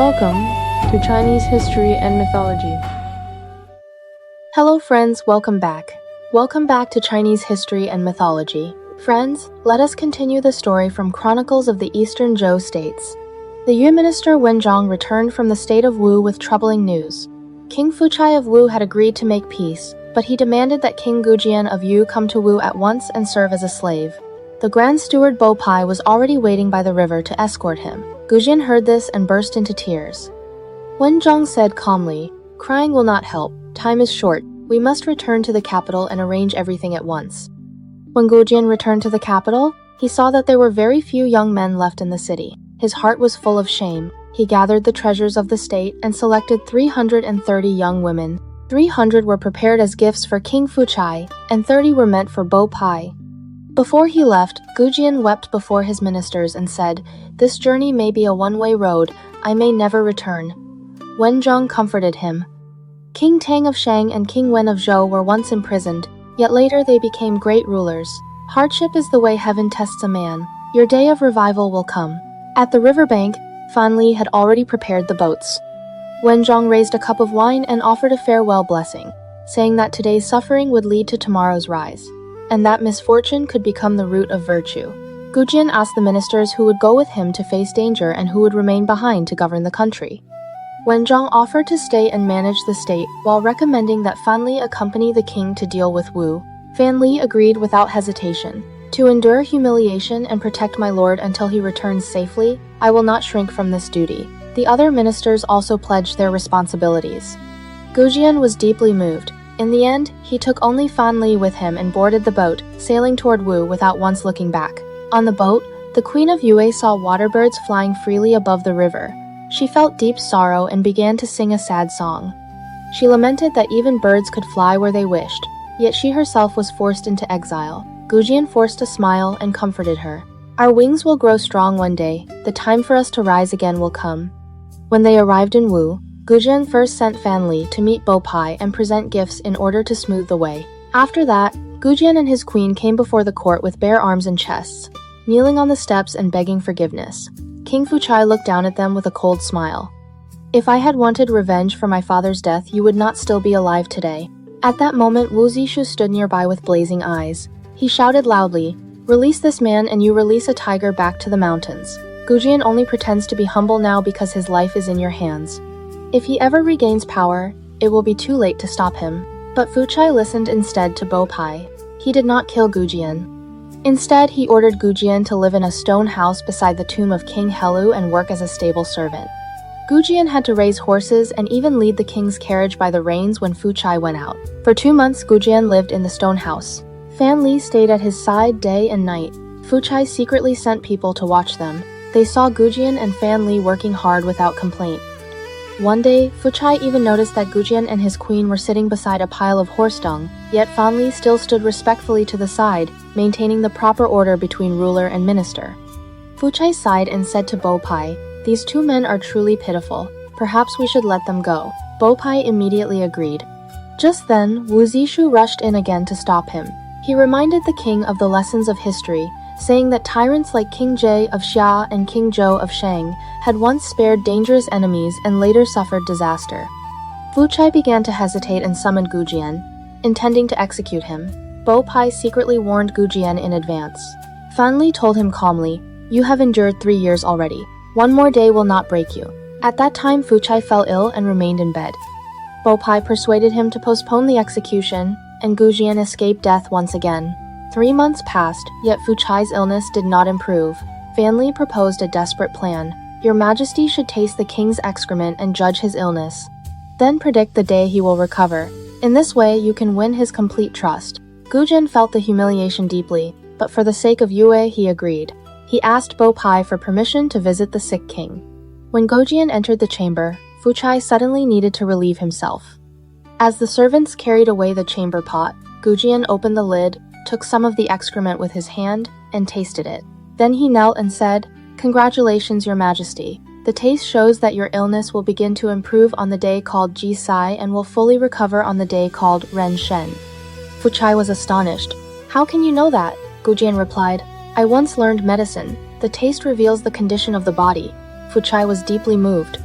Welcome to Chinese History and Mythology. Hello friends, welcome back. Welcome back to Chinese History and Mythology. Friends, let us continue the story from Chronicles of the Eastern Zhou states. The Yue minister Wen Zhong returned from the state of Wu with troubling news. King Fuchai of Wu had agreed to make peace, but he demanded that King Goujian of Yue come to Wu at once and serve as a slave. The Grand Steward Bo Pi was already waiting by the river to escort him. Goujian heard this and burst into tears. Wen Zhong said calmly, "Crying will not help. Time is short. We must return to the capital and arrange everything at once." When Goujian returned to the capital, he saw that there were very few young men left in the city. His heart was full of shame. He gathered the treasures of the state and selected 330 young women. 300 were prepared as gifts for King Fuchai, and 30 were meant for Bo Pi. Before he left, Goujian wept before his ministers and said, "This journey may be a one-way road. I may never return." Wen Zhong comforted him. King Tang of Shang and King Wen of Zhou were once imprisoned, yet later they became great rulers. Hardship is the way heaven tests a man. Your day of revival will come. At the riverbank, Fan Li had already prepared the boats. Wen Zhong raised a cup of wine and offered a farewell blessing, saying that today's suffering would lead to tomorrow's rise, and that misfortune could become the root of virtue. Goujian asked the ministers who would go with him to face danger and who would remain behind to govern the country. Wen Zhong offered to stay and manage the state, while recommending that Fan Li accompany the king to deal with Wu. Fan Li agreed without hesitation. "To endure humiliation and protect my lord until he returns safely, I will not shrink from this duty." The other ministers also pledged their responsibilities. Goujian was deeply moved. In the end, he took only Fan Li with him and boarded the boat, sailing toward Wu without once looking back. On the boat, the Queen of Yue saw water birds flying freely above the river. She felt deep sorrow and began to sing a sad song. She lamented that even birds could fly where they wished, yet she herself was forced into exile. Goujian forced a smile and comforted her. "Our wings will grow strong one day. The time for us to rise again will come." When they arrived in Wu, Goujian first sent Fan Li to meet Bo Pi and present gifts in order to smooth the way. After that, Goujian and his queen came before the court with bare arms and chests, kneeling on the steps and begging forgiveness. King Fuchai looked down at them with a cold smile. "If I had wanted revenge for my father's death, you would not still be alive today." At that moment, Wu Zishu stood nearby with blazing eyes. He shouted loudly, "Release this man and you release a tiger back to the mountains." Goujian only pretends to be humble now because his life is in your hands. If he ever regains power, it will be too late to stop him. But Fuchai listened instead to Bo Pi. He did not kill Goujian. Instead, he ordered Goujian to live in a stone house beside the tomb of King Helu and work as a stable servant. Goujian had to raise horses and even lead the king's carriage by the reins when Fuchai went out. For 2 months, Goujian lived in the stone house. Fan Li stayed at his side day and night. Fuchai secretly sent people to watch them. They saw Goujian and Fan Li working hard without complaint. One day, Fuchai even noticed that Goujian and his queen were sitting beside a pile of horse dung, yet Fan Li still stood respectfully to the side, maintaining the proper order between ruler and minister. Fuchai sighed and said to Bo Pi, "These 2 men are truly pitiful. Perhaps we should let them go." Bo Pi immediately agreed. Just then, Wu Zishu rushed in again to stop him. He reminded the king of the lessons of history, saying that tyrants like King Jie of Xia and King Zhou of Shang had once spared dangerous enemies and later suffered disaster. Fuchai began to hesitate and summoned Goujian, intending to execute him. Bo Pi secretly warned Goujian in advance. Fan Li told him calmly, "You have endured 3 years already. 1 more day will not break you." At that time, Fuchai fell ill and remained in bed. Bo Pi persuaded him to postpone the execution, and Goujian escaped death once again. 3 months passed, yet Fuchai's illness did not improve. Fan Li proposed a desperate plan. "Your Majesty should taste the king's excrement and judge his illness. Then predict the day he will recover. In this way, you can win his complete trust." Goujian felt the humiliation deeply, but for the sake of Yue, he agreed. He asked Bo Pi for permission to visit the sick king. When Goujian entered the chamber, Fuchai suddenly needed to relieve himself. As the servants carried away the chamber pot, Goujian opened the lid, took some of the excrement with his hand, and tasted it. Then he knelt and said, "Congratulations, Your Majesty. The taste shows that your illness will begin to improve on the day called Ji Sai and will fully recover on the day called Ren Shen." Fuchai was astonished. "How can you know that?" Goujian replied, "I once learned medicine. The taste reveals the condition of the body." Fuchai was deeply moved.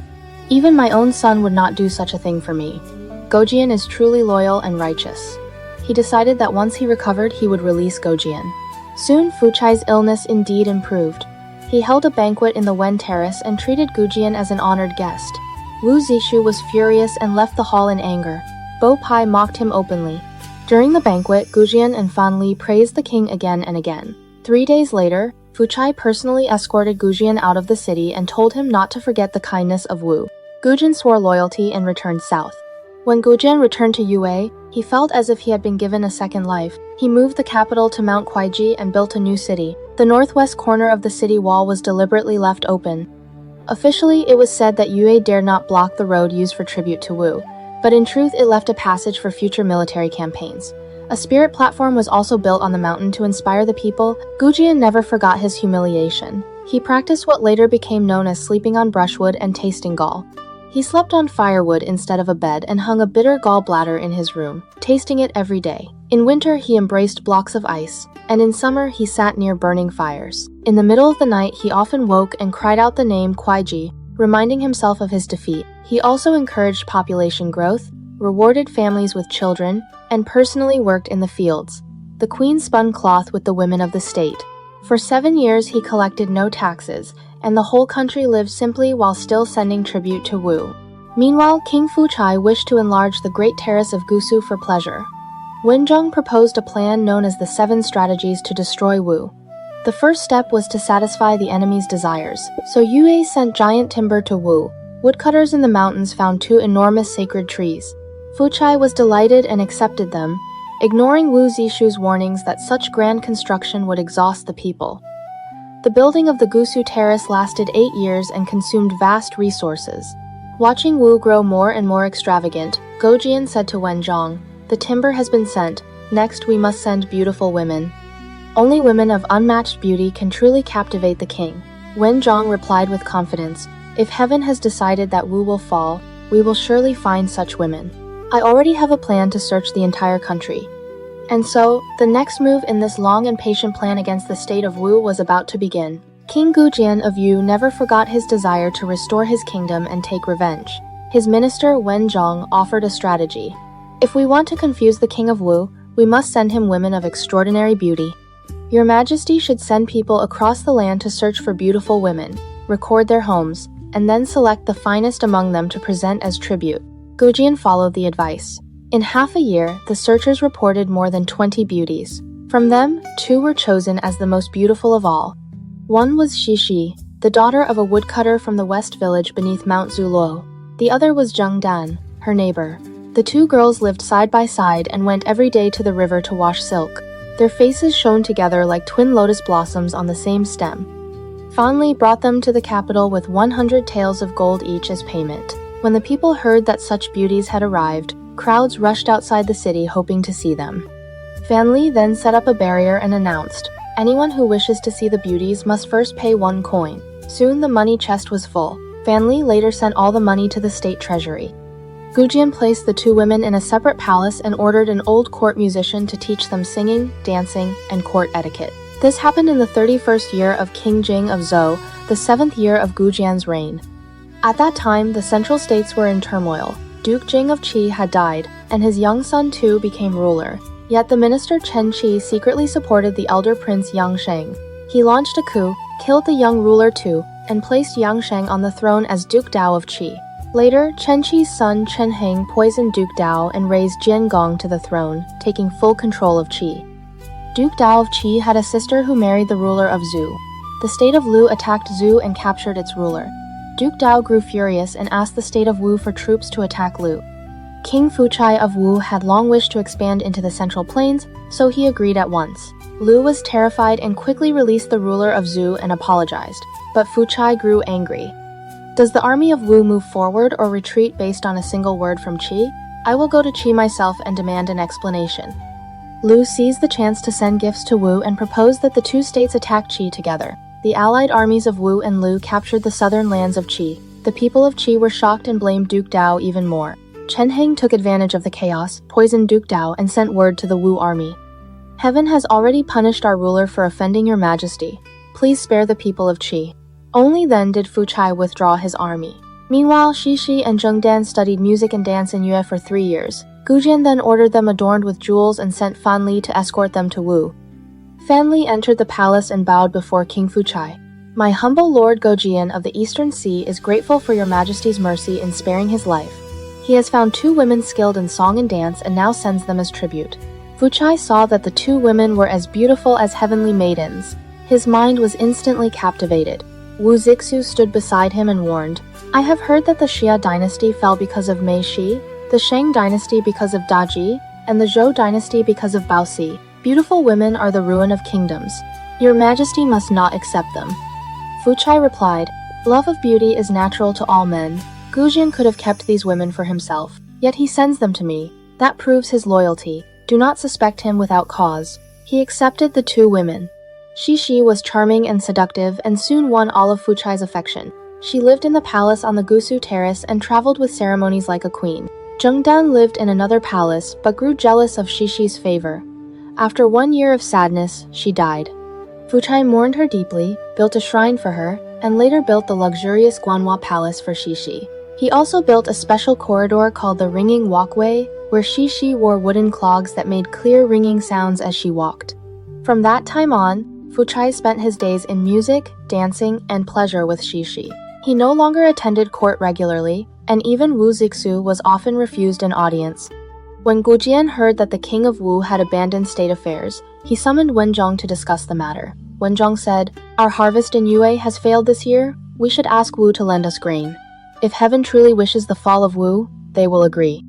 Even my own son would not do such a thing for me. Goujian is truly loyal and righteous. He decided that once he recovered, he would release Goujian. Soon, Fuchai's illness indeed improved. He held a banquet in the Wen Terrace and treated Goujian as an honored guest. Wu Zishu was furious and left the hall in anger. Bo Pi mocked him openly. During the banquet, Goujian and Fan Li praised the king again and again. 3 days later, Fuchai personally escorted Goujian out of the city and told him not to forget the kindness of Wu. Goujian swore loyalty and returned south. When Goujian returned to Yue, he felt as if he had been given a second life. He moved the capital to Mount Kuaiji and built a new city. The northwest corner of the city wall was deliberately left open. Officially, it was said that Yue dared not block the road used for tribute to Wu, but in truth it left a passage for future military campaigns. A spirit platform was also built on the mountain to inspire the people. Goujian never forgot his humiliation. He practiced what later became known as sleeping on brushwood and tasting gall. He slept on firewood instead of a bed and hung a bitter gall bladder in his room, tasting it every day. In winter, he embraced blocks of ice, and in summer, he sat near burning fires. In the middle of the night, he often woke and cried out the name Kuaiji, reminding himself of his defeat. He also encouraged population growth, rewarded families with children, and personally worked in the fields. The queen spun cloth with the women of the state. For 7 years, he collected no taxes, and the whole country lived simply while still sending tribute to Wu. Meanwhile, King Fuchai wished to enlarge the Great Terrace of Gusu for pleasure. Wen Zhong proposed a plan known as the 7 strategies to destroy Wu. The first step was to satisfy the enemy's desires, so Yue sent giant timber to Wu. Woodcutters in the mountains found 2 enormous sacred trees. Fuchai was delighted and accepted them, ignoring Wu Zishu's warnings that such grand construction would exhaust the people. The building of the Gusu Terrace lasted 8 years and consumed vast resources. Watching Wu grow more and more extravagant, Goujian said to Wen Zhong, "The timber has been sent, next we must send beautiful women. Only women of unmatched beauty can truly captivate the king." Wen Zhong replied with confidence, "If heaven has decided that Wu will fall, we will surely find such women. I already have a plan to search the entire country." And so, the next move in this long and patient plan against the state of Wu was about to begin. King Goujian of Yue never forgot his desire to restore his kingdom and take revenge. His minister Wen Zhong offered a strategy. "If we want to confuse the king of Wu, we must send him women of extraordinary beauty. Your Majesty should send people across the land to search for beautiful women, record their homes, and then select the finest among them to present as tribute." Goujian followed the advice. In half a year, the searchers reported more than 20 beauties. From them, 2 were chosen as the most beautiful of all. One was Xixi, the daughter of a woodcutter from the west village beneath Mount Zulo. The other was Zheng Dan, her neighbor. The 2 girls lived side by side and went every day to the river to wash silk. Their faces shone together like twin lotus blossoms on the same stem. Fan Li brought them to the capital with 100 taels of gold each as payment. When the people heard that such beauties had arrived, crowds rushed outside the city hoping to see them. Fan Li then set up a barrier and announced, "Anyone who wishes to see the beauties must first pay 1 coin." Soon the money chest was full. Fan Li later sent all the money to the state treasury. Goujian placed the 2 women in a separate palace and ordered an old court musician to teach them singing, dancing, and court etiquette. This happened in the 31st year of King Goujian of Zhou, the 7th year of Goujian's reign. At that time, the central states were in turmoil. Duke Jing of Qi had died, and his young son Tu became ruler. Yet the minister Chen Qi secretly supported the elder prince Yang Sheng. He launched a coup, killed the young ruler Tu, and placed Yang Sheng on the throne as Duke Dao of Qi. Later, Chen Qi's son Chen Heng poisoned Duke Dao and raised Jian Gong to the throne, taking full control of Qi. Duke Dao of Qi had a sister who married the ruler of Zhou. The state of Lu attacked Zhou and captured its ruler. Duke Dao grew furious and asked the state of Wu for troops to attack Lu. King Fuchai of Wu had long wished to expand into the Central Plains, so he agreed at once. Lu was terrified and quickly released the ruler of Zhou and apologized, but Fuchai grew angry. "Does the army of Wu move forward or retreat based on a single word from Qi? I will go to Qi myself and demand an explanation." Lu seized the chance to send gifts to Wu and proposed that the 2 states attack Qi together. The allied armies of Wu and Lu captured the southern lands of Qi. The people of Qi were shocked and blamed Duke Dao even more. Chen Heng took advantage of the chaos, poisoned Duke Dao, and sent word to the Wu army. "Heaven has already punished our ruler for offending your majesty. Please spare the people of Qi." Only then did Fuchai withdraw his army. Meanwhile, Shishi and Zhengdan studied music and dance in Yue for 3 years. Goujian then ordered them adorned with jewels and sent Fan Li to escort them to Wu. Fan Li entered the palace and bowed before King Fuchai. "My humble Lord Goujian of the Eastern Sea is grateful for your Majesty's mercy in sparing his life. He has found 2 women skilled in song and dance and now sends them as tribute." Fuchai saw that the 2 women were as beautiful as heavenly maidens. His mind was instantly captivated. Wu Zixu stood beside him and warned, "I have heard that the Xia dynasty fell because of Mei Shi, the Shang dynasty because of Daji, and the Zhou dynasty because of Bao Si. Beautiful women are the ruin of kingdoms. Your Majesty must not accept them." Fuchai replied, "Love of beauty is natural to all men. Goujian could have kept these women for himself, yet he sends them to me. That proves his loyalty. Do not suspect him without cause." He accepted the 2 women. Shishi was charming and seductive and soon won all of Fuchai's affection. She lived in the palace on the Gusu Terrace and traveled with ceremonies like a queen. Zhengdan lived in another palace but grew jealous of Shishi's favor. After 1 year of sadness, she died. Fuchai mourned her deeply, built a shrine for her, and later built the luxurious Guanhua Palace for Shishi. He also built a special corridor called the Ringing Walkway, where Shishi wore wooden clogs that made clear ringing sounds as she walked. From that time on, Fuchai spent his days in music, dancing, and pleasure with Shishi. He no longer attended court regularly, and even Wu Zixu was often refused an audience. When Goujian heard that the king of Wu had abandoned state affairs, he summoned Wen Zhong to discuss the matter. Wen Zhong said, "Our harvest in Yue has failed this year. We should ask Wu to lend us grain. If heaven truly wishes the fall of Wu, they will agree."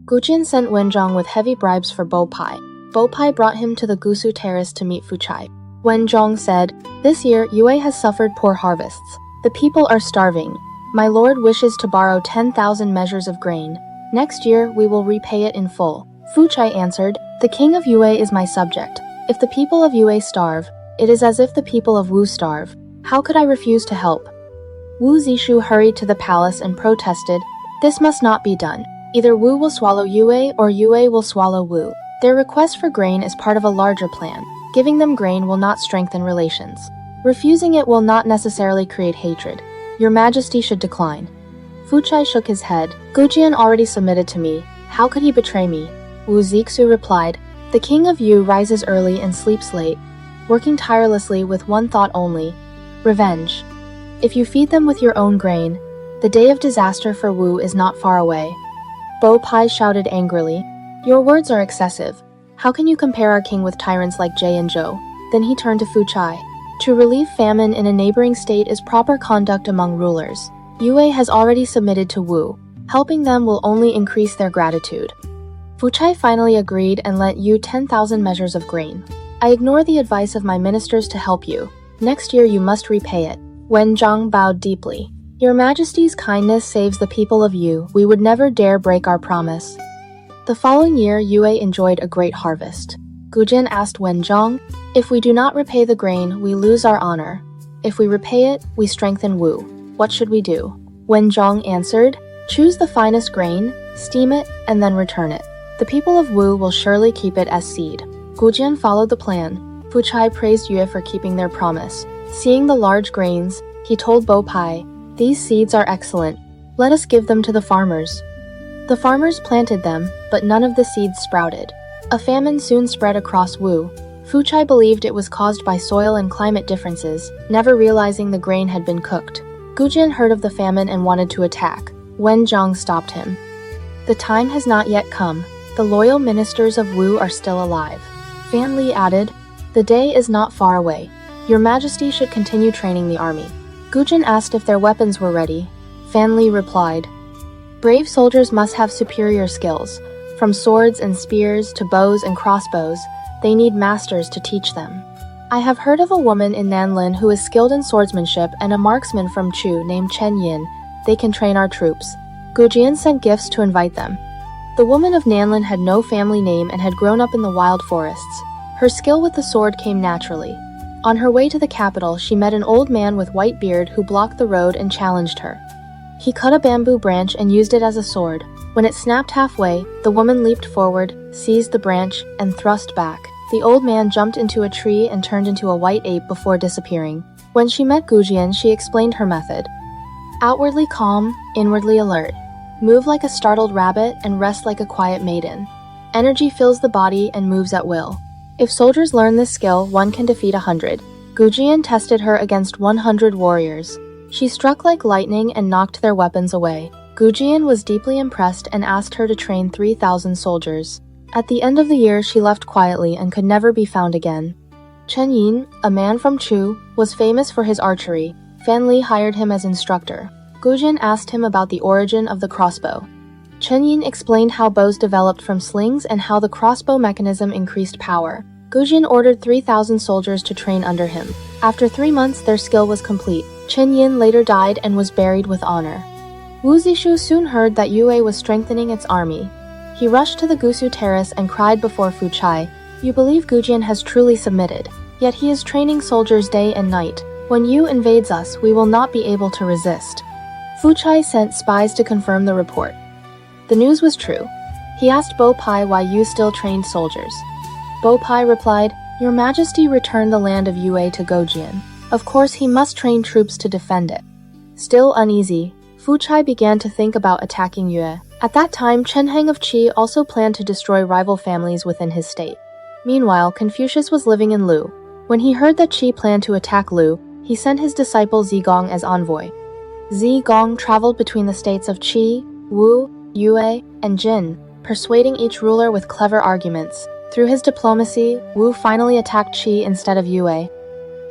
Goujian sent Wen Zhong with heavy bribes for Bo Pi. Bo Pi brought him to the Gusu Terrace to meet Fuchai. Wen Zhong said, "This year, Yue has suffered poor harvests. The people are starving. My lord wishes to borrow 10,000 measures of grain. Next year, we will repay it in full." Fuchai answered, "The king of Yue is my subject. If the people of Yue starve, it is as if the people of Wu starve. How could I refuse to help?" Wu Zixu hurried to the palace and protested, "This must not be done. Either Wu will swallow Yue or Yue will swallow Wu. Their request for grain is part of a larger plan. Giving them grain will not strengthen relations. Refusing it will not necessarily create hatred. Your Majesty should decline." Fuchai shook his head. "Goujian already submitted to me. How could he betray me?" Wu Zixu replied, "The king of Yu rises early and sleeps late, working tirelessly with one thought only, revenge. If you feed them with your own grain, the day of disaster for Wu is not far away." Bo Pi shouted angrily, "Your words are excessive. How can you compare our king with tyrants like Jie and Zhou?" Then he turned to Fuchai. "To relieve famine in a neighboring state is proper conduct among rulers. Yue has already submitted to Wu. Helping them will only increase their gratitude." Fuchai finally agreed and lent Yu 10,000 measures of grain. "I ignore the advice of my ministers to help you. Next year you must repay it." Wen Zhong bowed deeply. "Your Majesty's kindness saves the people of Yu. We would never dare break our promise." The following year, Yue enjoyed a great harvest. Goujian asked Wen Zhong, "If we do not repay the grain, we lose our honor. If we repay it, we strengthen Wu. What should we do?" Wen Zhong answered, "Choose the finest grain, steam it, and then return it. The people of Wu will surely keep it as seed." Goujian followed the plan. Fuchai praised Yue for keeping their promise. Seeing the large grains, he told Bo Pi, "These seeds are excellent. Let us give them to the farmers." The farmers planted them, but none of the seeds sprouted. A famine soon spread across Wu. Fuchai believed it was caused by soil and climate differences, never realizing the grain had been cooked. Goujian heard of the famine and wanted to attack. Wen Zhong stopped him. "The time has not yet come. The loyal ministers of Wu are still alive." Fan Li added, "The day is not far away. Your Majesty should continue training the army." Goujian asked if their weapons were ready. Fan Li replied, "Brave soldiers must have superior skills. From swords and spears to bows and crossbows, they need masters to teach them. I have heard of a woman in Nanlin who is skilled in swordsmanship and a marksman from Chu named Chen Yin. They can train our troops." Goujian sent gifts to invite them. The woman of Nanlin had no family name and had grown up in the wild forests. Her skill with the sword came naturally. On her way to the capital, she met an old man with white beard who blocked the road and challenged her. He cut a bamboo branch and used it as a sword. When it snapped halfway, the woman leaped forward, seized the branch, and thrust back. The old man jumped into a tree and turned into a white ape before disappearing. When she met Goujian, she explained her method. Outwardly calm, inwardly alert. Move like a startled rabbit and rest like a quiet maiden. Energy fills the body and moves at will. If soldiers learn this skill, one can defeat 100. Goujian tested her against 100 warriors. She struck like lightning and knocked their weapons away. Goujian was deeply impressed and asked her to train 3,000 soldiers. At the end of the year, she left quietly and could never be found again. Chen Yin, a man from Chu, was famous for his archery. Fan Li hired him as instructor. Goujian asked him about the origin of the crossbow. Chen Yin explained how bows developed from slings and how the crossbow mechanism increased power. Goujian ordered 3,000 soldiers to train under him. After 3 months, their skill was complete. Chen Yin later died and was buried with honor. Wu Zishu soon heard that Yue was strengthening its army. He rushed to the Gusu terrace and cried before Fuchai, "You believe Goujian has truly submitted, yet he is training soldiers day and night. When Yu invades us, we will not be able to resist." Fuchai sent spies to confirm the report. The news was true. He asked Bo Pi why Yu still trained soldiers. Bo Pi replied, "Your Majesty returned the land of Yue to Goujian. Of course he must train troops to defend it." Still uneasy, Fuchai began to think about attacking Yue. At that time, Chen Heng of Qi also planned to destroy rival families within his state. Meanwhile, Confucius was living in Lu. When he heard that Qi planned to attack Lu, he sent his disciple Zigong as envoy. Zigong traveled between the states of Qi, Wu, Yue, and Jin, persuading each ruler with clever arguments. Through his diplomacy, Wu finally attacked Qi instead of Yue.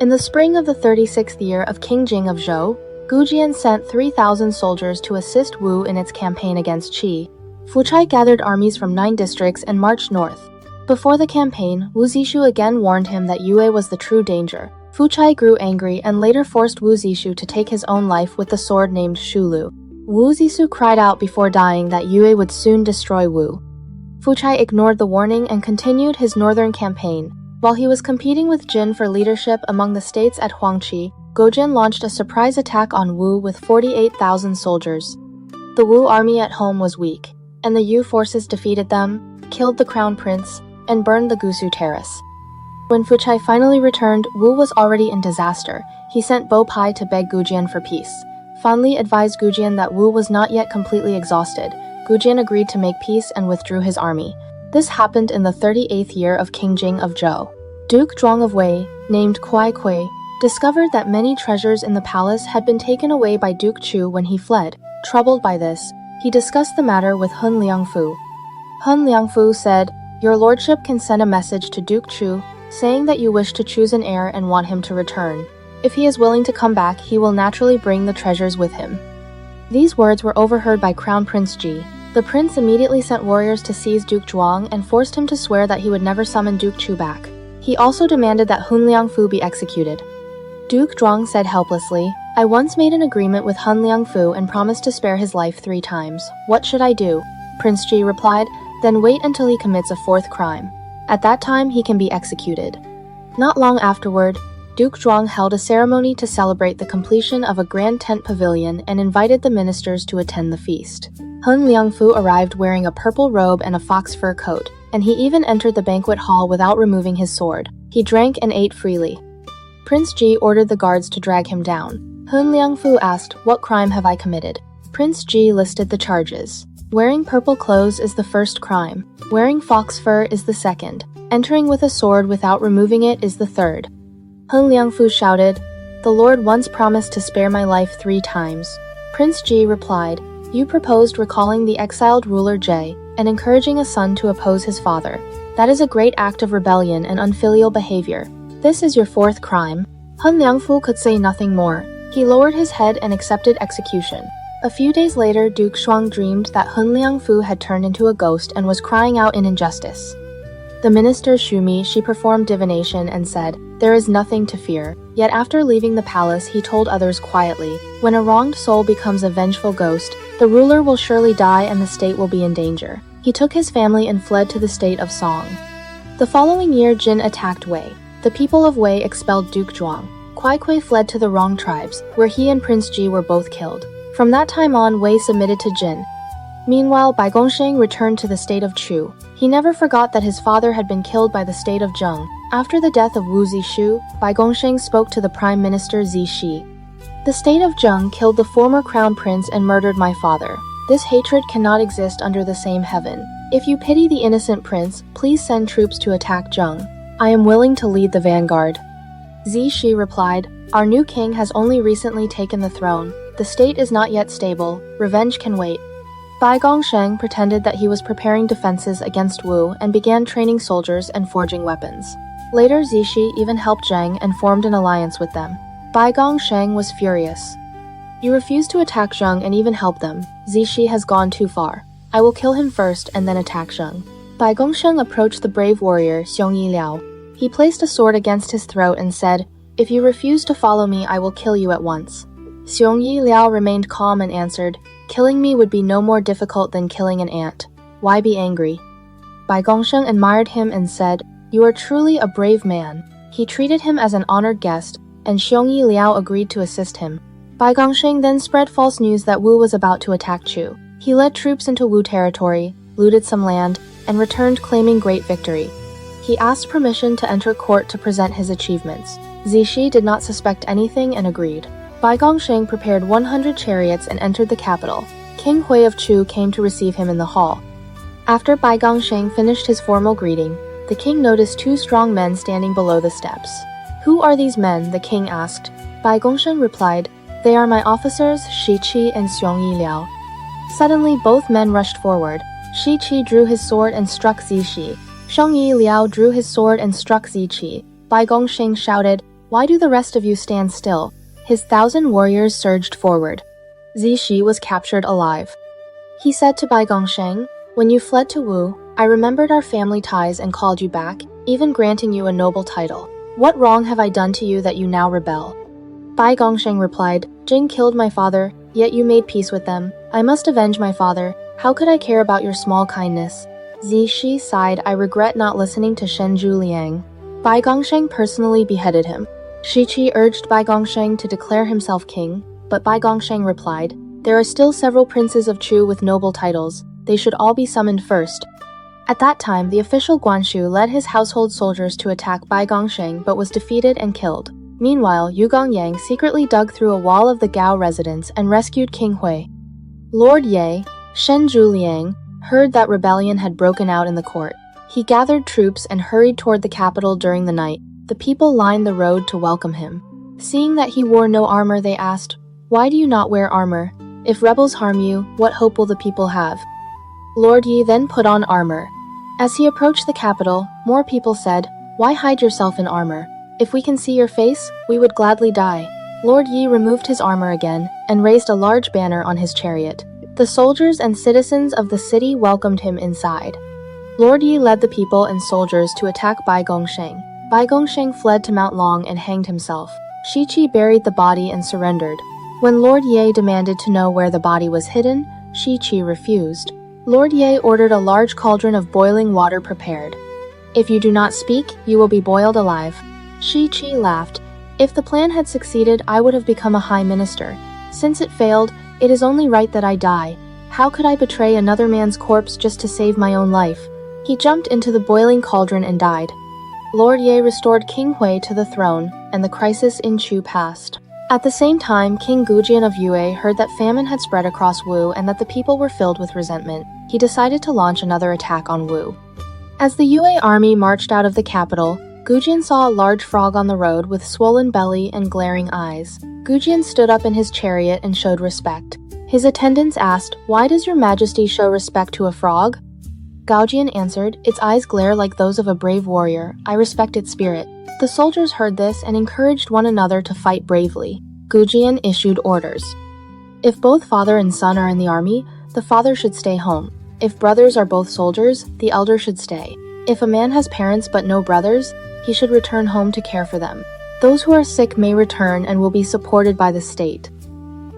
In the spring of the 36th year of King Jing of Zhou, Goujian sent 3,000 soldiers to assist Wu in its campaign against Qi. Fuchai gathered armies from 9 districts and marched north. Before the campaign, Wu Zishu again warned him that Yue was the true danger. Fuchai grew angry and later forced Wu Zishu to take his own life with the sword named Shulu. Wu Zishu cried out before dying that Yue would soon destroy Wu. Fuchai ignored the warning and continued his northern campaign. While he was competing with Jin for leadership among the states at Huangqi, Goujian launched a surprise attack on Wu with 48,000 soldiers. The Wu army at home was weak, and the Yu forces defeated them, killed the crown prince, and burned the Gusu terrace. When Fuchai finally returned, Wu was already in disaster. He sent Bo Pi to beg Goujian for peace. Fan Li advised Goujian that Wu was not yet completely exhausted. Goujian agreed to make peace and withdrew his army. This happened in the 38th year of King Jing of Zhou. Duke Zhong of Wei, named Kuai Kui, discovered that many treasures in the palace had been taken away by Duke Chu when he fled. Troubled by this, he discussed the matter with Hun Liangfu. Hun Liangfu said, "Your lordship can send a message to Duke Chu, saying that you wish to choose an heir and want him to return. If he is willing to come back, he will naturally bring the treasures with him." These words were overheard by Crown Prince Ji. The prince immediately sent warriors to seize Duke Zhuang and forced him to swear that he would never summon Duke Chu back. He also demanded that Hun Liangfu be executed. Duke Zhuang said helplessly, "I once made an agreement with Hun Liangfu and promised to spare his life 3 times. What should I do?" Prince Ji replied, "Then wait until he commits a 4th crime. At that time, he can be executed." Not long afterward, Duke Zhuang held a ceremony to celebrate the completion of a grand tent pavilion and invited the ministers to attend the feast. Hun Liangfu arrived wearing a purple robe and a fox fur coat, and he even entered the banquet hall without removing his sword. He drank and ate freely. Prince Ji ordered the guards to drag him down. Hun Liangfu asked, "What crime have I committed?" Prince Ji listed the charges. Wearing purple clothes is the first crime. Wearing fox fur is the second. Entering with a sword without removing it is the third. Hun Liangfu shouted, "The Lord once promised to spare my life 3 times. Prince Ji replied, "You proposed recalling the exiled ruler Jie and encouraging a son to oppose his father. That is a great act of rebellion and unfilial behavior. This is your 4th crime." Hun Liangfu could say nothing more. He lowered his head and accepted execution. A few days later, Duke Shuang dreamed that Hun Liangfu had turned into a ghost and was crying out in injustice. The minister Xu she performed divination and said, "There is nothing to fear." Yet after leaving the palace, he told others quietly, "When a wronged soul becomes a vengeful ghost, the ruler will surely die and the state will be in danger." He took his family and fled to the state of Song. The following year, Jin attacked Wei. The people of Wei expelled Duke Zhuang. Kuai Kui fled to the wrong tribes, where he and Prince Ji were both killed. From that time on, Wei submitted to Jin. Meanwhile, Bai Gongsheng returned to the state of Chu. He never forgot that his father had been killed by the state of Zheng. After the death of Wu Zishu, Bai Gongsheng spoke to the Prime Minister Zi Shi. The state of Zheng killed the former crown prince and murdered my father. This hatred cannot exist under the same heaven. If you pity the innocent prince, please send troops to attack Zheng. I am willing to lead the vanguard. Zishi replied, our new king has only recently taken the throne. The state is not yet stable. Revenge can wait. Bai Gongsheng pretended that he was preparing defenses against Wu and began training soldiers and forging weapons. Later, Zishi even helped Zheng and formed an alliance with them. Bai Gongsheng was furious. You refuse to attack Zheng and even help them. Zishi has gone too far. I will kill him first and then attack Zheng. Bai Gongsheng approached the brave warrior Xiongyi Liao. He placed a sword against his throat and said, if you refuse to follow me, I will kill you at once. Xiongyi Liao remained calm and answered, killing me would be no more difficult than killing an ant. Why be angry? Bai Gongsheng admired him and said, you are truly a brave man. He treated him as an honored guest, and Xiongyi Liao agreed to assist him. Bai Gongsheng then spread false news that Wu was about to attack Chu. He led troops into Wu territory, looted some land, and returned claiming great victory. He asked permission to enter court to present his achievements. Zishi did not suspect anything and agreed. Bai Gongsheng prepared 100 chariots and entered the capital. King Hui of Chu came to receive him in the hall. After Bai Gongsheng finished his formal greeting, the king noticed 2 strong men standing below the steps. Who are these men? The king asked. Bai Gongsheng replied, they are my officers, Shi Qi and Xiongyi Liao. Suddenly, both men rushed forward. Shi Qi drew his sword and struck Zishi. Xiongyi Liao drew his sword and struck Zishi. Bai Gongsheng shouted, why do the rest of you stand still? His 1,000 warriors surged forward. Zishi was captured alive. He said to Bai Gongsheng, when you fled to Wu, I remembered our family ties and called you back, even granting you a noble title. What wrong have I done to you that you now rebel? Bai Gongsheng replied, Jing killed my father, yet you made peace with them. I must avenge my father. How could I care about your small kindness? Zishi sighed, I regret not listening to Shenju Liang. Bai Gongsheng personally beheaded him. Shi Qi urged Bai Gongsheng to declare himself king, but Bai Gongsheng replied, there are still several princes of Chu with noble titles. They should all be summoned first. At that time, the official Guanshu led his household soldiers to attack Bai Gongsheng but was defeated and killed. Meanwhile, Yu Gongyang secretly dug through a wall of the Gao residence and rescued King Hui. Lord Ye, Shenju Liang, heard that rebellion had broken out in the court. He gathered troops and hurried toward the capital during the night. The people lined the road to welcome him. Seeing that he wore no armor, they asked, why do you not wear armor? If rebels harm you, what hope will the people have? Lord Yi then put on armor. As he approached the capital, more people said, why hide yourself in armor? If we can see your face, we would gladly die. Lord Yi removed his armor again and raised a large banner on his chariot. The soldiers and citizens of the city welcomed him inside. Lord Yi led the people and soldiers to attack Bai Gongsheng. Bai Gongsheng fled to Mount Long and hanged himself. Shi Qi buried the body and surrendered. When Lord Ye demanded to know where the body was hidden, Shi Qi refused. Lord Ye ordered a large cauldron of boiling water prepared. If you do not speak, you will be boiled alive. Shi Qi laughed. If the plan had succeeded, I would have become a high minister. Since it failed, it is only right that I die. How could I betray another man's corpse just to save my own life? He jumped into the boiling cauldron and died. Lord Ye restored King Hui to the throne, and the crisis in Chu passed. At the same time, King Goujian of Yue heard that famine had spread across Wu and that the people were filled with resentment. He decided to launch another attack on Wu. As the Yue army marched out of the capital, Goujian saw a large frog on the road with swollen belly and glaring eyes. Goujian stood up in his chariot and showed respect. His attendants asked, why does your majesty show respect to a frog? Goujian answered, its eyes glare like those of a brave warrior. I respect its spirit. The soldiers heard this and encouraged one another to fight bravely. Goujian issued orders. If both father and son are in the army, the father should stay home. If brothers are both soldiers, the elder should stay. If a man has parents but no brothers, he should return home to care for them. Those who are sick may return and will be supported by the state.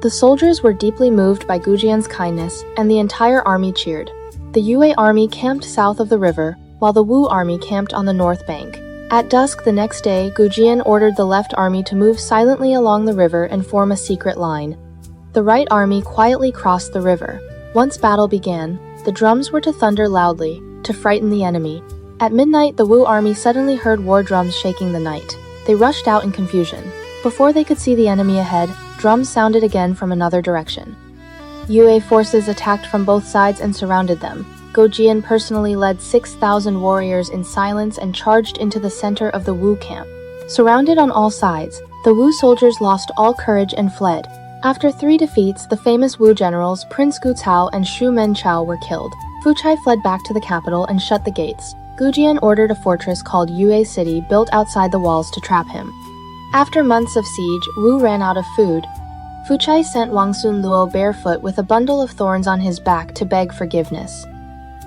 The soldiers were deeply moved by Goujian's kindness, and the entire army cheered. The Yue army camped south of the river, while the Wu army camped on the north bank. At dusk the next day, Goujian ordered the left army to move silently along the river and form a secret line. The right army quietly crossed the river. Once battle began, the drums were to thunder loudly, to frighten the enemy. At midnight, the Wu army suddenly heard war drums shaking the night. They rushed out in confusion. Before they could see the enemy ahead, drums sounded again from another direction. Yue forces attacked from both sides and surrounded them. Goujian personally led 6,000 warriors in silence and charged into the center of the Wu camp. Surrounded on all sides, the Wu soldiers lost all courage and fled. After 3 defeats, the famous Wu generals Prince Gu Cao and Shu Menchao were killed. Fuchai fled back to the capital and shut the gates. Goujian ordered a fortress called Yue City built outside the walls to trap him. After months of siege, Wu ran out of food. Fuchai sent Wang Sun Luo barefoot with a bundle of thorns on his back to beg forgiveness.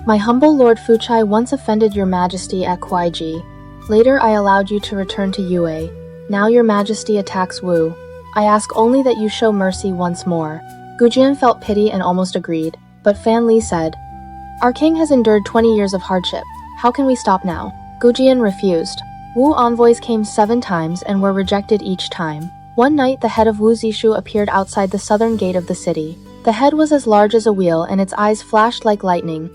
My humble Lord Fuchai once offended your majesty at Kuaiji. Later I allowed you to return to Yue. Now your majesty attacks Wu. I ask only that you show mercy once more. Goujian felt pity and almost agreed, but Fan Li said, Our king has endured 20 years of hardship. How can we stop now? Goujian refused. Wu envoys came 7 times and were rejected each time. One night the head of Wu Zishu appeared outside the southern gate of the city. The head was as large as a wheel and its eyes flashed like lightning.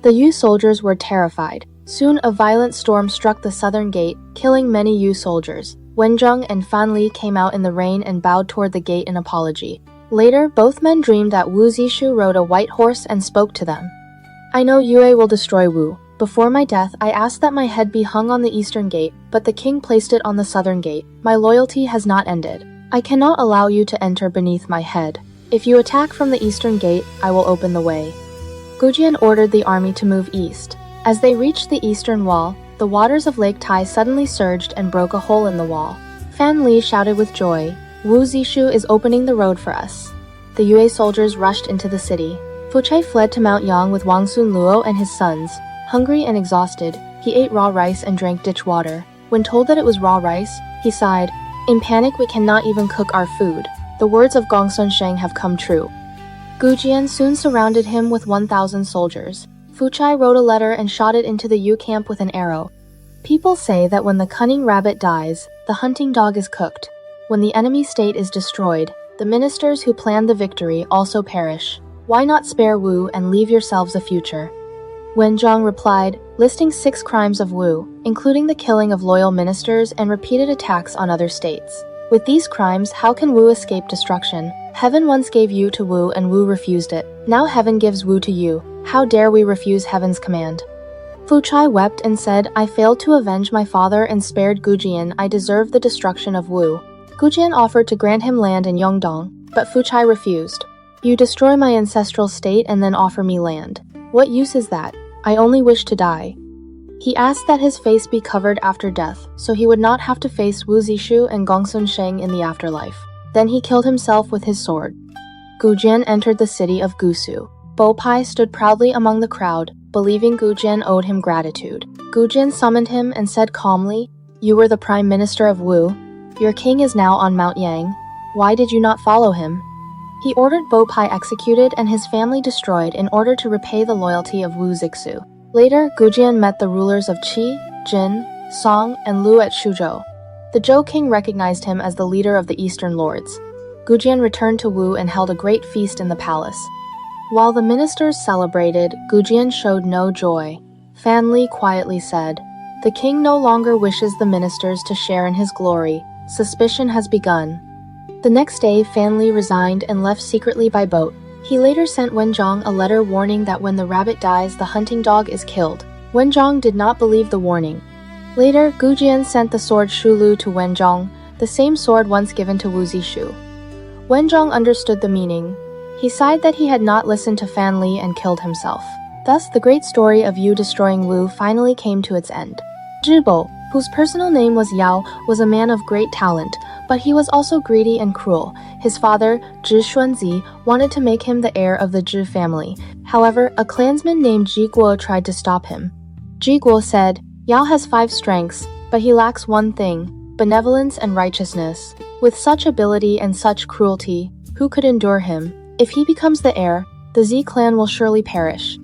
The Yu soldiers were terrified. Soon a violent storm struck the southern gate, killing many Yu soldiers. Wen Zhong and Fan Li came out in the rain and bowed toward the gate in apology. Later, both men dreamed that Wu Zishu rode a white horse and spoke to them. I know Yue will destroy Wu. Before my death, I asked that my head be hung on the eastern gate, but the king placed it on the southern gate. My loyalty has not ended. I cannot allow you to enter beneath my head. If you attack from the eastern gate, I will open the way. Goujian ordered the army to move east. As they reached the eastern wall, the waters of Lake Tai suddenly surged and broke a hole in the wall. Fan Li shouted with joy, Wu Zishu is opening the road for us. The Yue soldiers rushed into the city. Fuchai fled to Mount Yang with Wang Sun Luo and his sons. Hungry and exhausted, he ate raw rice and drank ditch water. When told that it was raw rice, he sighed, In panic we cannot even cook our food. The words of Gongsun Sheng have come true. Goujian soon surrounded him with 1,000 soldiers. Fuchai wrote a letter and shot it into the Yu camp with an arrow. People say that when the cunning rabbit dies, the hunting dog is cooked. When the enemy state is destroyed, the ministers who planned the victory also perish. Why not spare Wu and leave yourselves a future? Wen Zhong replied, listing 6 crimes of Wu, including the killing of loyal ministers and repeated attacks on other states. With these crimes, how can Wu escape destruction? Heaven once gave Yu to Wu and Wu refused it. Now heaven gives Wu to Yu. How dare we refuse heaven's command? Fuchai wept and said, I failed to avenge my father and spared Goujian. I deserve the destruction of Wu. Goujian offered to grant him land in Yongdong, but Fuchai refused. You destroy my ancestral state and then offer me land. What use is that? I only wish to die. He asked that his face be covered after death, so he would not have to face Wu Zishu and Gongsun Sheng in the afterlife. Then he killed himself with his sword. Goujian entered the city of Gusu. Bo Pi stood proudly among the crowd, believing Goujian owed him gratitude. Goujian summoned him and said calmly, You were the prime minister of Wu. Your king is now on Mount Yang. Why did you not follow him? He ordered Bo Pi executed and his family destroyed in order to repay the loyalty of Wu Zixu. Later, Goujian met the rulers of Qi, Jin, Song, and Lu at Shuzhou. The Zhou king recognized him as the leader of the Eastern Lords. Goujian returned to Wu and held a great feast in the palace. While the ministers celebrated, Goujian showed no joy. Fan Li quietly said, The king no longer wishes the ministers to share in his glory. Suspicion has begun. The next day, Fan Li resigned and left secretly by boat. He later sent Wen Zhong a letter warning that when the rabbit dies, the hunting dog is killed. Wen Zhong did not believe the warning. Later, Goujian sent the sword Shulu to Wen Zhong, the same sword once given to Wu Zishu. Wen Zhong understood the meaning. He sighed that he had not listened to Fan Li and killed himself. Thus, the great story of Yu destroying Wu finally came to its end. Zhibo, whose personal name was Yao, was a man of great talent, but he was also greedy and cruel. His father, Zhi Xuanzi, wanted to make him the heir of the Zhi family. However, a clansman named Ji Guo tried to stop him. Ji Guo said, Yao has 5 strengths, but he lacks one thing, benevolence and righteousness. With such ability and such cruelty, who could endure him? If he becomes the heir, the Zi clan will surely perish.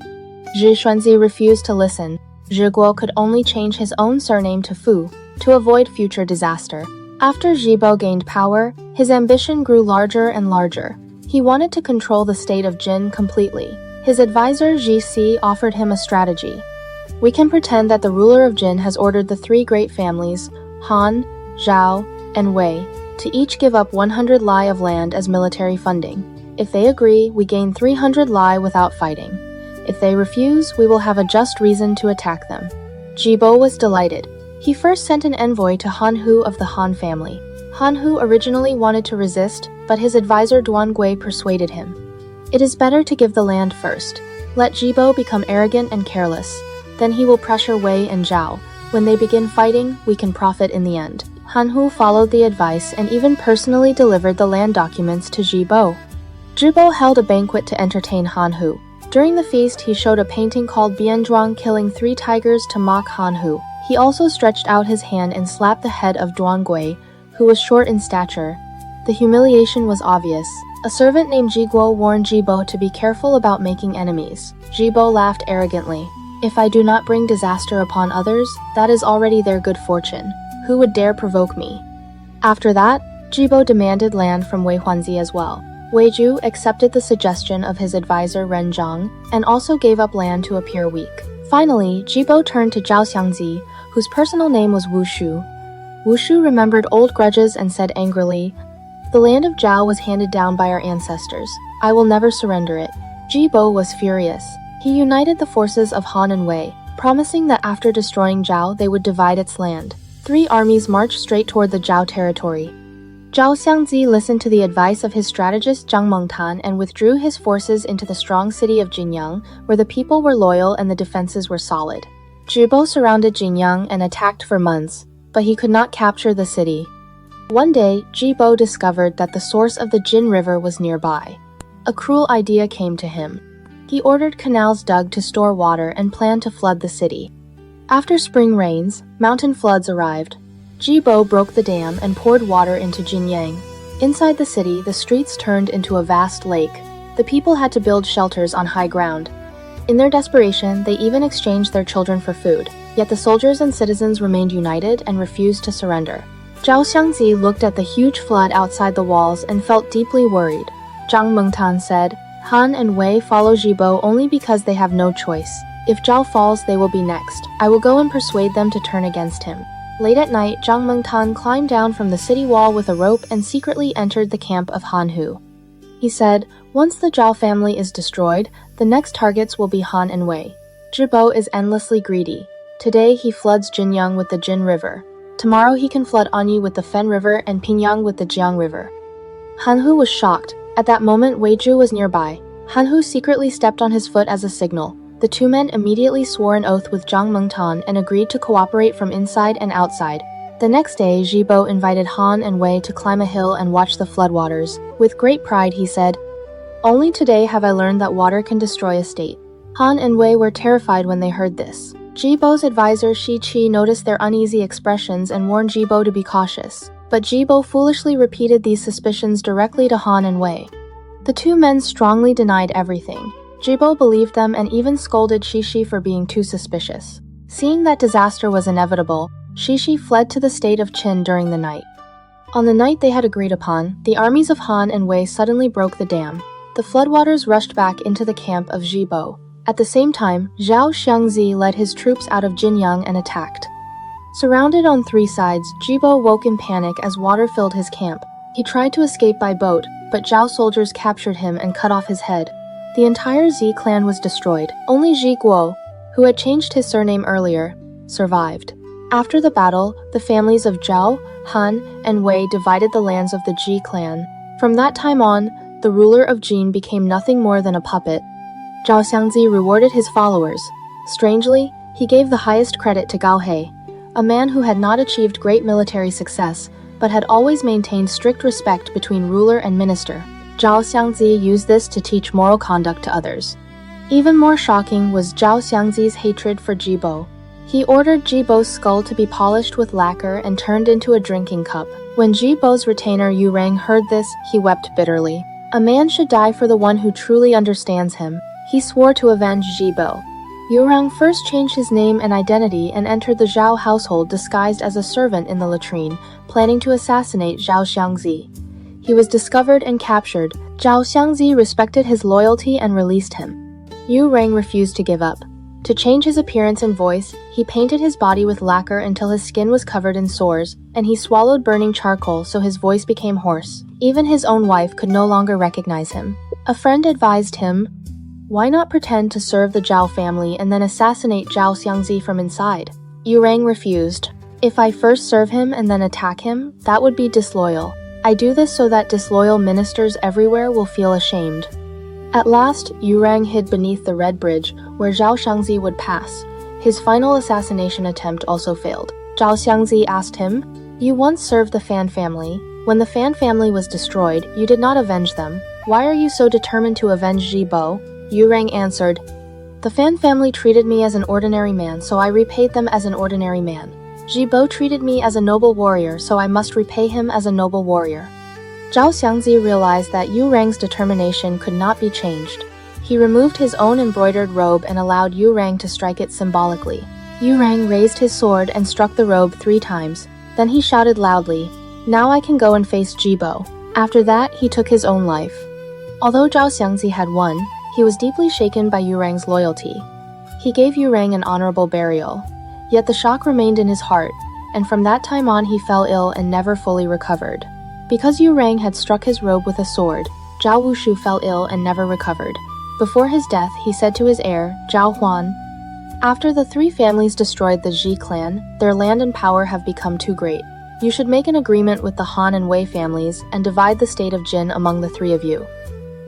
Zhi Xuanzi refused to listen. Zhi Guo could only change his own surname to Fu, to avoid future disaster. After Zhibo gained power, his ambition grew larger and larger. He wanted to control the state of Jin completely. His advisor Zhi Si offered him a strategy. We can pretend that the ruler of Jin has ordered the 3 great families, Han, Zhao, and Wei, to each give up 100 Lai of land as military funding. If they agree, we gain 300 Lai without fighting. If they refuse, we will have a just reason to attack them. Zhou was delighted. He first sent an envoy to Han Hu of the Han family. Han Hu originally wanted to resist, but his advisor Duan Gui persuaded him. It is better to give the land first. Let Zhou become arrogant and careless. Then he will pressure Wei and Zhao. When they begin fighting, we can profit in the end. Han Hu followed the advice and even personally delivered the land documents to Zhou. Zhou held a banquet to entertain Han Hu. During the feast, he showed a painting called Wen Zhong killing 3 tigers to mock Han Hu. He also stretched out his hand and slapped the head of Duan Gui, who was short in stature. The humiliation was obvious. A servant named Ji Guo warned Zhou to be careful about making enemies. Zhou laughed arrogantly. If I do not bring disaster upon others, that is already their good fortune. Who would dare provoke me? After that, Zhou demanded land from Wei Huanzi as well. Wei Zhu accepted the suggestion of his advisor Wen Zhong and also gave up land to appear weak. Finally, Zhou turned to Zhao Xiangzi, whose personal name was Wu Shu. Wu Shu remembered old grudges and said angrily, "The land of Zhao was handed down by our ancestors. I will never surrender it." Zhou was furious. He united the forces of Han and Wei, promising that after destroying Zhao they would divide its land. 3 armies marched straight toward the Zhao territory. Zhao Xiangzi listened to the advice of his strategist Zhang Mengtan and withdrew his forces into the strong city of Jinyang, where the people were loyal and the defenses were solid. Zhou surrounded Jinyang and attacked for months, but he could not capture the city. One day, Zhou discovered that the source of the Jin River was nearby. A cruel idea came to him. He ordered canals dug to store water and planned to flood the city. After spring rains, mountain floods arrived. Zhou broke the dam and poured water into Jinyang. Inside the city, the streets turned into a vast lake. The people had to build shelters on high ground. In their desperation, they even exchanged their children for food. Yet the soldiers and citizens remained united and refused to surrender. Zhao Xiangzi looked at the huge flood outside the walls and felt deeply worried. Zhang Mengtan said, "Han and Wei follow Zhou only because they have no choice. If Zhao falls, they will be next. I will go and persuade them to turn against him." Late at night, Zhang Mengtan climbed down from the city wall with a rope and secretly entered the camp of Han Hu. He said, "Once the Zhao family is destroyed, the next targets will be Han and Wei. Zhou is endlessly greedy. Today he floods Jinyang with the Jin River. Tomorrow he can flood Anyi with the Fen River and Pingyang with the Jiang River." Han Hu was shocked. At that moment, Wei Zhu was nearby. Han Hu secretly stepped on his foot as a signal. The 2 men immediately swore an oath with Zhang Mengtan and agreed to cooperate from inside and outside. The next day, Zhou invited Han and Wei to climb a hill and watch the floodwaters. With great pride, he said, "Only today have I learned that water can destroy a state." Han and Wei were terrified when they heard this. Zhou's advisor Shi Qi noticed their uneasy expressions and warned Zhou to be cautious. But Zhou foolishly repeated these suspicions directly to Han and Wei. The 2 men strongly denied everything. Zhou believed them and even scolded Shishi for being too suspicious. Seeing that disaster was inevitable, Shishi fled to the state of Qin during the night. On the night they had agreed upon, the armies of Han and Wei suddenly broke the dam. The floodwaters rushed back into the camp of Zhou. At the same time, Zhao Xiangzi led his troops out of Jinyang and attacked. Surrounded on 3 sides, Zhou woke in panic as water filled his camp. He tried to escape by boat, but Zhao soldiers captured him and cut off his head. The entire Zi clan was destroyed. Only Ji Guo, who had changed his surname earlier, survived. After the battle, the families of Zhao, Han, and Wei divided the lands of the Ji clan. From that time on, the ruler of Jin became nothing more than a puppet. Zhao Xiangzi rewarded his followers. Strangely, he gave the highest credit to Gao He, a man who had not achieved great military success, but had always maintained strict respect between ruler and minister. Zhao Xiangzi used this to teach moral conduct to others. Even more shocking was Zhao Xiangzi's hatred for Zhou. He ordered Zhou's skull to be polished with lacquer and turned into a drinking cup. When Zhou's retainer Yu Rang heard this, he wept bitterly. A man should die for the one who truly understands him. He swore to avenge Zhou. Yu Rang first changed his name and identity and entered the Zhao household disguised as a servant in the latrine, planning to assassinate Zhao Xiangzi. He was discovered and captured. Zhao Xiangzi respected his loyalty and released him. Yu Rang refused to give up. To change his appearance and voice, He painted his body with lacquer until his skin was covered in sores, and he swallowed burning charcoal so his voice became hoarse. Even his own wife could no longer recognize him. A friend advised him, "Why not pretend to serve the Zhao family and then assassinate Zhao Xiangzi from inside?" Yu Rang refused. "If I first serve him and then attack him, that would be disloyal. I do this so that disloyal ministers everywhere will feel ashamed." At last, Yu Rang hid beneath the Red Bridge, where Zhao Xiangzi would pass. His final assassination attempt also failed. Zhao Xiangzi asked him, "You once served the Fan family. When the Fan family was destroyed, you did not avenge them. Why are you so determined to avenge Bo?" Yu Rang answered, "The Fan family treated me as an ordinary man, so I repaid them as an ordinary man. Bo treated me as a noble warrior, so I must repay him as a noble warrior." Zhao Xiangzi realized that Yu Rang's determination could not be changed. He removed his own embroidered robe and allowed Yu Rang to strike it symbolically. Yu Rang raised his sword and struck the robe 3 times. Then he shouted loudly, "Now I can go and face Bo." After that, he took his own life. Although Zhao Xiangzi had won, he was deeply shaken by Yu Rang's loyalty. He gave Yu Rang an honorable burial. Yet the shock remained in his heart, and from that time on he fell ill and never fully recovered. Because Yu Rang had struck his robe with a sword, Zhao Wushu fell ill and never recovered. Before his death, he said to his heir, Zhao Huan, "After the 3 families destroyed the Ji clan, their land and power have become too great. You should make an agreement with the Han and Wei families and divide the state of Jin among the 3 of you.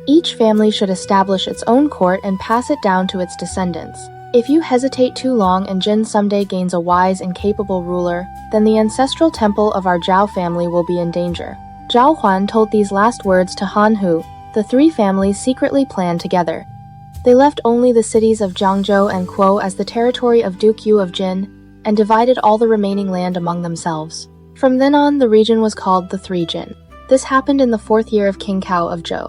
Each family should establish its own court and pass it down to its descendants. If you hesitate too long and Jin someday gains a wise and capable ruler, then the ancestral temple of our Zhao family will be in danger." Zhao Huan told these last words to Han Hu. The 3 families secretly planned together. They left only the cities of Jiangzhou and Kuo as the territory of Duke Yu of Jin, and divided all the remaining land among themselves. From then on, the region was called the 3 Jin. This happened in the 4th year of King Cao of Zhou.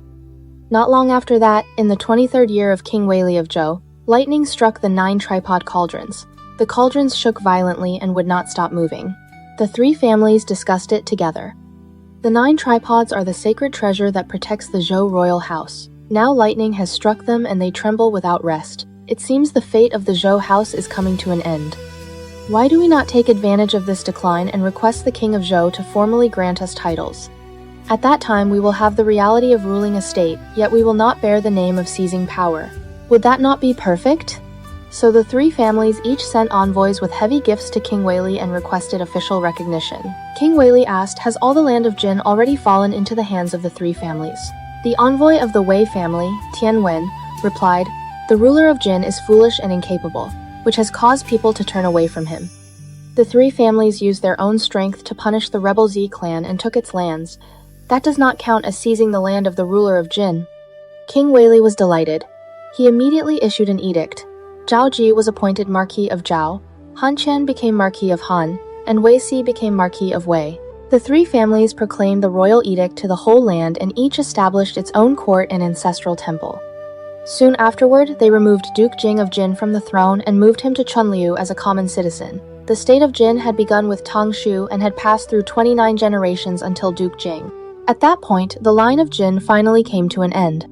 Not long after that, in the 23rd year of King Weili of Zhou, lightning struck the 9 tripod cauldrons. The cauldrons shook violently and would not stop moving. The 3 families discussed it together. The 9 tripods are the sacred treasure that protects the Zhou royal house. Now lightning has struck them and they tremble without rest. It seems the fate of the Zhou house is coming to an end. Why do we not take advantage of this decline and request the king of Zhou to formally grant us titles? At that time we will have the reality of ruling a state, yet we will not bear the name of seizing power. Would that not be perfect? So the 3 families each sent envoys with heavy gifts to King Weili and requested official recognition. King Weili asked, "Has all the land of Jin already fallen into the hands of the 3 families?" The envoy of the Wei family, Tian Wen, replied, "The ruler of Jin is foolish and incapable, which has caused people to turn away from him." The 3 families used their own strength to punish the rebel Zi clan and took its lands. That does not count as seizing the land of the ruler of Jin. King Weili was delighted. He immediately issued an edict. Zhao Ji was appointed Marquis of Zhao, Han Qian became Marquis of Han, and Wei Si became Marquis of Wei. The 3 families proclaimed the royal edict to the whole land and each established its own court and ancestral temple. Soon afterward, they removed Duke Jing of Jin from the throne and moved him to Chunliu as a common citizen. The state of Jin had begun with Tang Shu and had passed through 29 generations until Duke Jing. At that point, the line of Jin finally came to an end.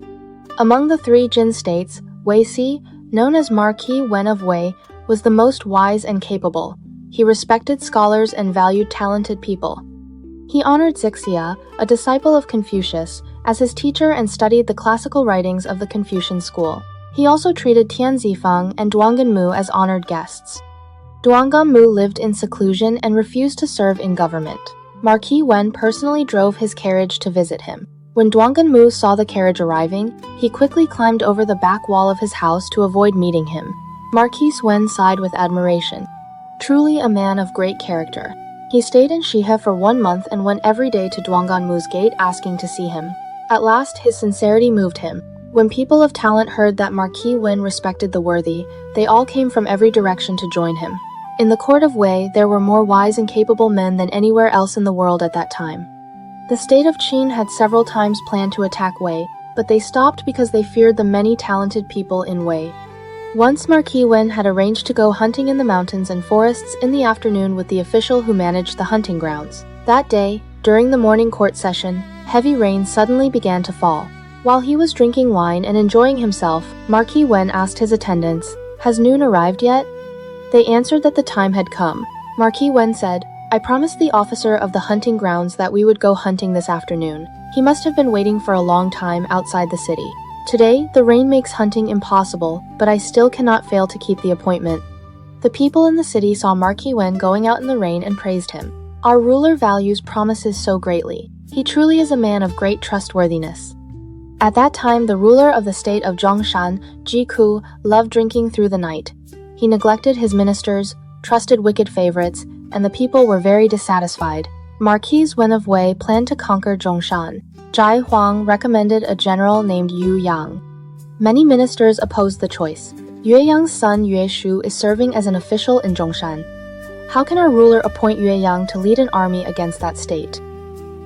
Among the 3 Jin states, Wei Si, known as Marquis Wen of Wei, was the most wise and capable. He respected scholars and valued talented people. He honored Zixia, a disciple of Confucius, as his teacher and studied the classical writings of the Confucian school. He also treated Tian Zifang and Duangan Mu as honored guests. Duangan Mu lived in seclusion and refused to serve in government. Marquis Wen personally drove his carriage to visit him. When Duangan Mu saw the carriage arriving, he quickly climbed over the back wall of his house to avoid meeting him. Marquis Wen sighed with admiration. Truly a man of great character. He stayed in Shihe for 1 month and went every day to Duangan Mu's gate asking to see him. At last, his sincerity moved him. When people of talent heard that Marquis Wen respected the worthy, they all came from every direction to join him. In the court of Wei, there were more wise and capable men than anywhere else in the world at that time. The state of Qin had several times planned to attack Wei, but they stopped because they feared the many talented people in Wei. Once Marquis Wen had arranged to go hunting in the mountains and forests in the afternoon with the official who managed the hunting grounds. That day, during the morning court session, heavy rain suddenly began to fall. While he was drinking wine and enjoying himself, Marquis Wen asked his attendants, "Has noon arrived yet?" They answered that the time had come. Marquis Wen said, "I promised the officer of the hunting grounds that we would go hunting this afternoon. He must have been waiting for a long time outside the city. Today, the rain makes hunting impossible, but I still cannot fail to keep the appointment." The people in the city saw Marquis Wen going out in the rain and praised him. "Our ruler values promises so greatly. He truly is a man of great trustworthiness." At that time, the ruler of the state of Zhongshan, Jiku, loved drinking through the night. He neglected his ministers, trusted wicked favorites, and the people were very dissatisfied. Marquis Wen of Wei planned to conquer Zhongshan. Zhai Huang recommended a general named Yu Yang. Many ministers opposed the choice. Yue Yang's son Yue Shu is serving as an official in Zhongshan. How can our ruler appoint Yue Yang to lead an army against that state?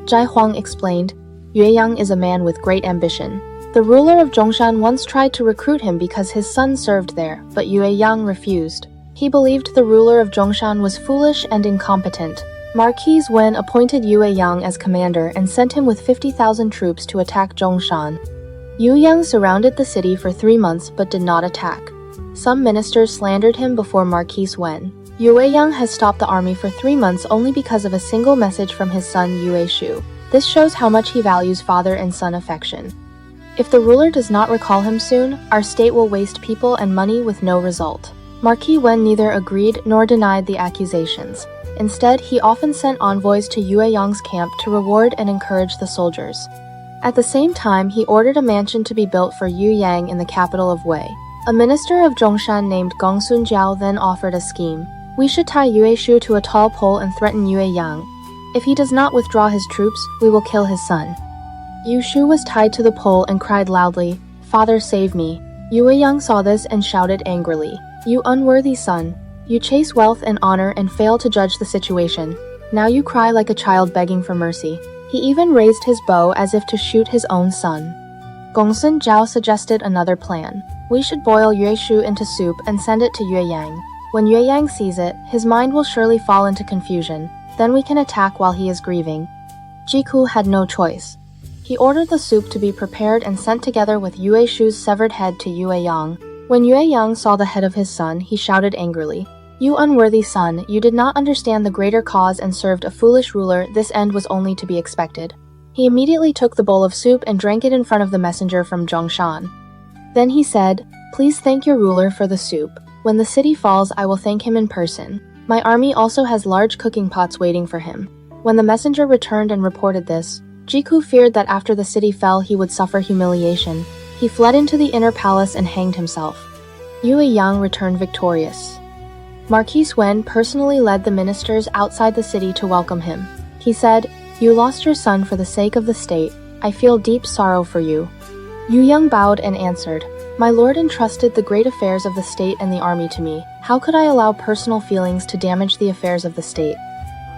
Zhai Huang explained, "Yue Yang is a man with great ambition. The ruler of Zhongshan once tried to recruit him because his son served there, but Yue Yang refused. He believed the ruler of Zhongshan was foolish and incompetent." Marquis Wen appointed Yue Yang as commander and sent him with 50,000 troops to attack Zhongshan. Yu Yang surrounded the city for 3 months but did not attack. Some ministers slandered him before Marquis Wen. Yue Yang has stopped the army for 3 months only because of a single message from his son Yue Shu. This shows how much he values father and son affection. If the ruler does not recall him soon, our state will waste people and money with no result. Marquis Wen neither agreed nor denied the accusations. Instead, he often sent envoys to Yue Yang's camp to reward and encourage the soldiers. At the same time, he ordered a mansion to be built for Yu Yang in the capital of Wei. A minister of Zhongshan named Gong Sunjiao then offered a scheme. "We should tie Yue Shu to a tall pole and threaten Yue Yang. If he does not withdraw his troops, we will kill his son." Yu Shu was tied to the pole and cried loudly, "Father, save me." Yue Yang saw this and shouted angrily, "You unworthy son! You chase wealth and honor and fail to judge the situation. Now you cry like a child begging for mercy." He even raised his bow as if to shoot his own son. Gongsun Zhao suggested another plan. "We should boil Yue Shu into soup and send it to Yue Yang. When Yue Yang sees it, his mind will surely fall into confusion. Then we can attack while he is grieving." Jiku had no choice. He ordered the soup to be prepared and sent together with Yue Shu's severed head to Yue Yang. When Yue Yang saw the head of his son, he shouted angrily, "You unworthy son, you did not understand the greater cause and served a foolish ruler. This end was only to be expected." He immediately took the bowl of soup and drank it in front of the messenger from Zhongshan. Then he said, "Please thank your ruler for the soup. When the city falls, I will thank him in person. My army also has large cooking pots waiting for him." When the messenger returned and reported this, Jiku feared that after the city fell he would suffer humiliation. He fled into the inner palace and hanged himself. Yue Yang returned victorious. Marquis Wen personally led the ministers outside the city to welcome him. He said, "You lost your son for the sake of the state. I feel deep sorrow for you." Yu Yang bowed and answered, "My lord entrusted the great affairs of the state and the army to me. How could I allow personal feelings to damage the affairs of the state?"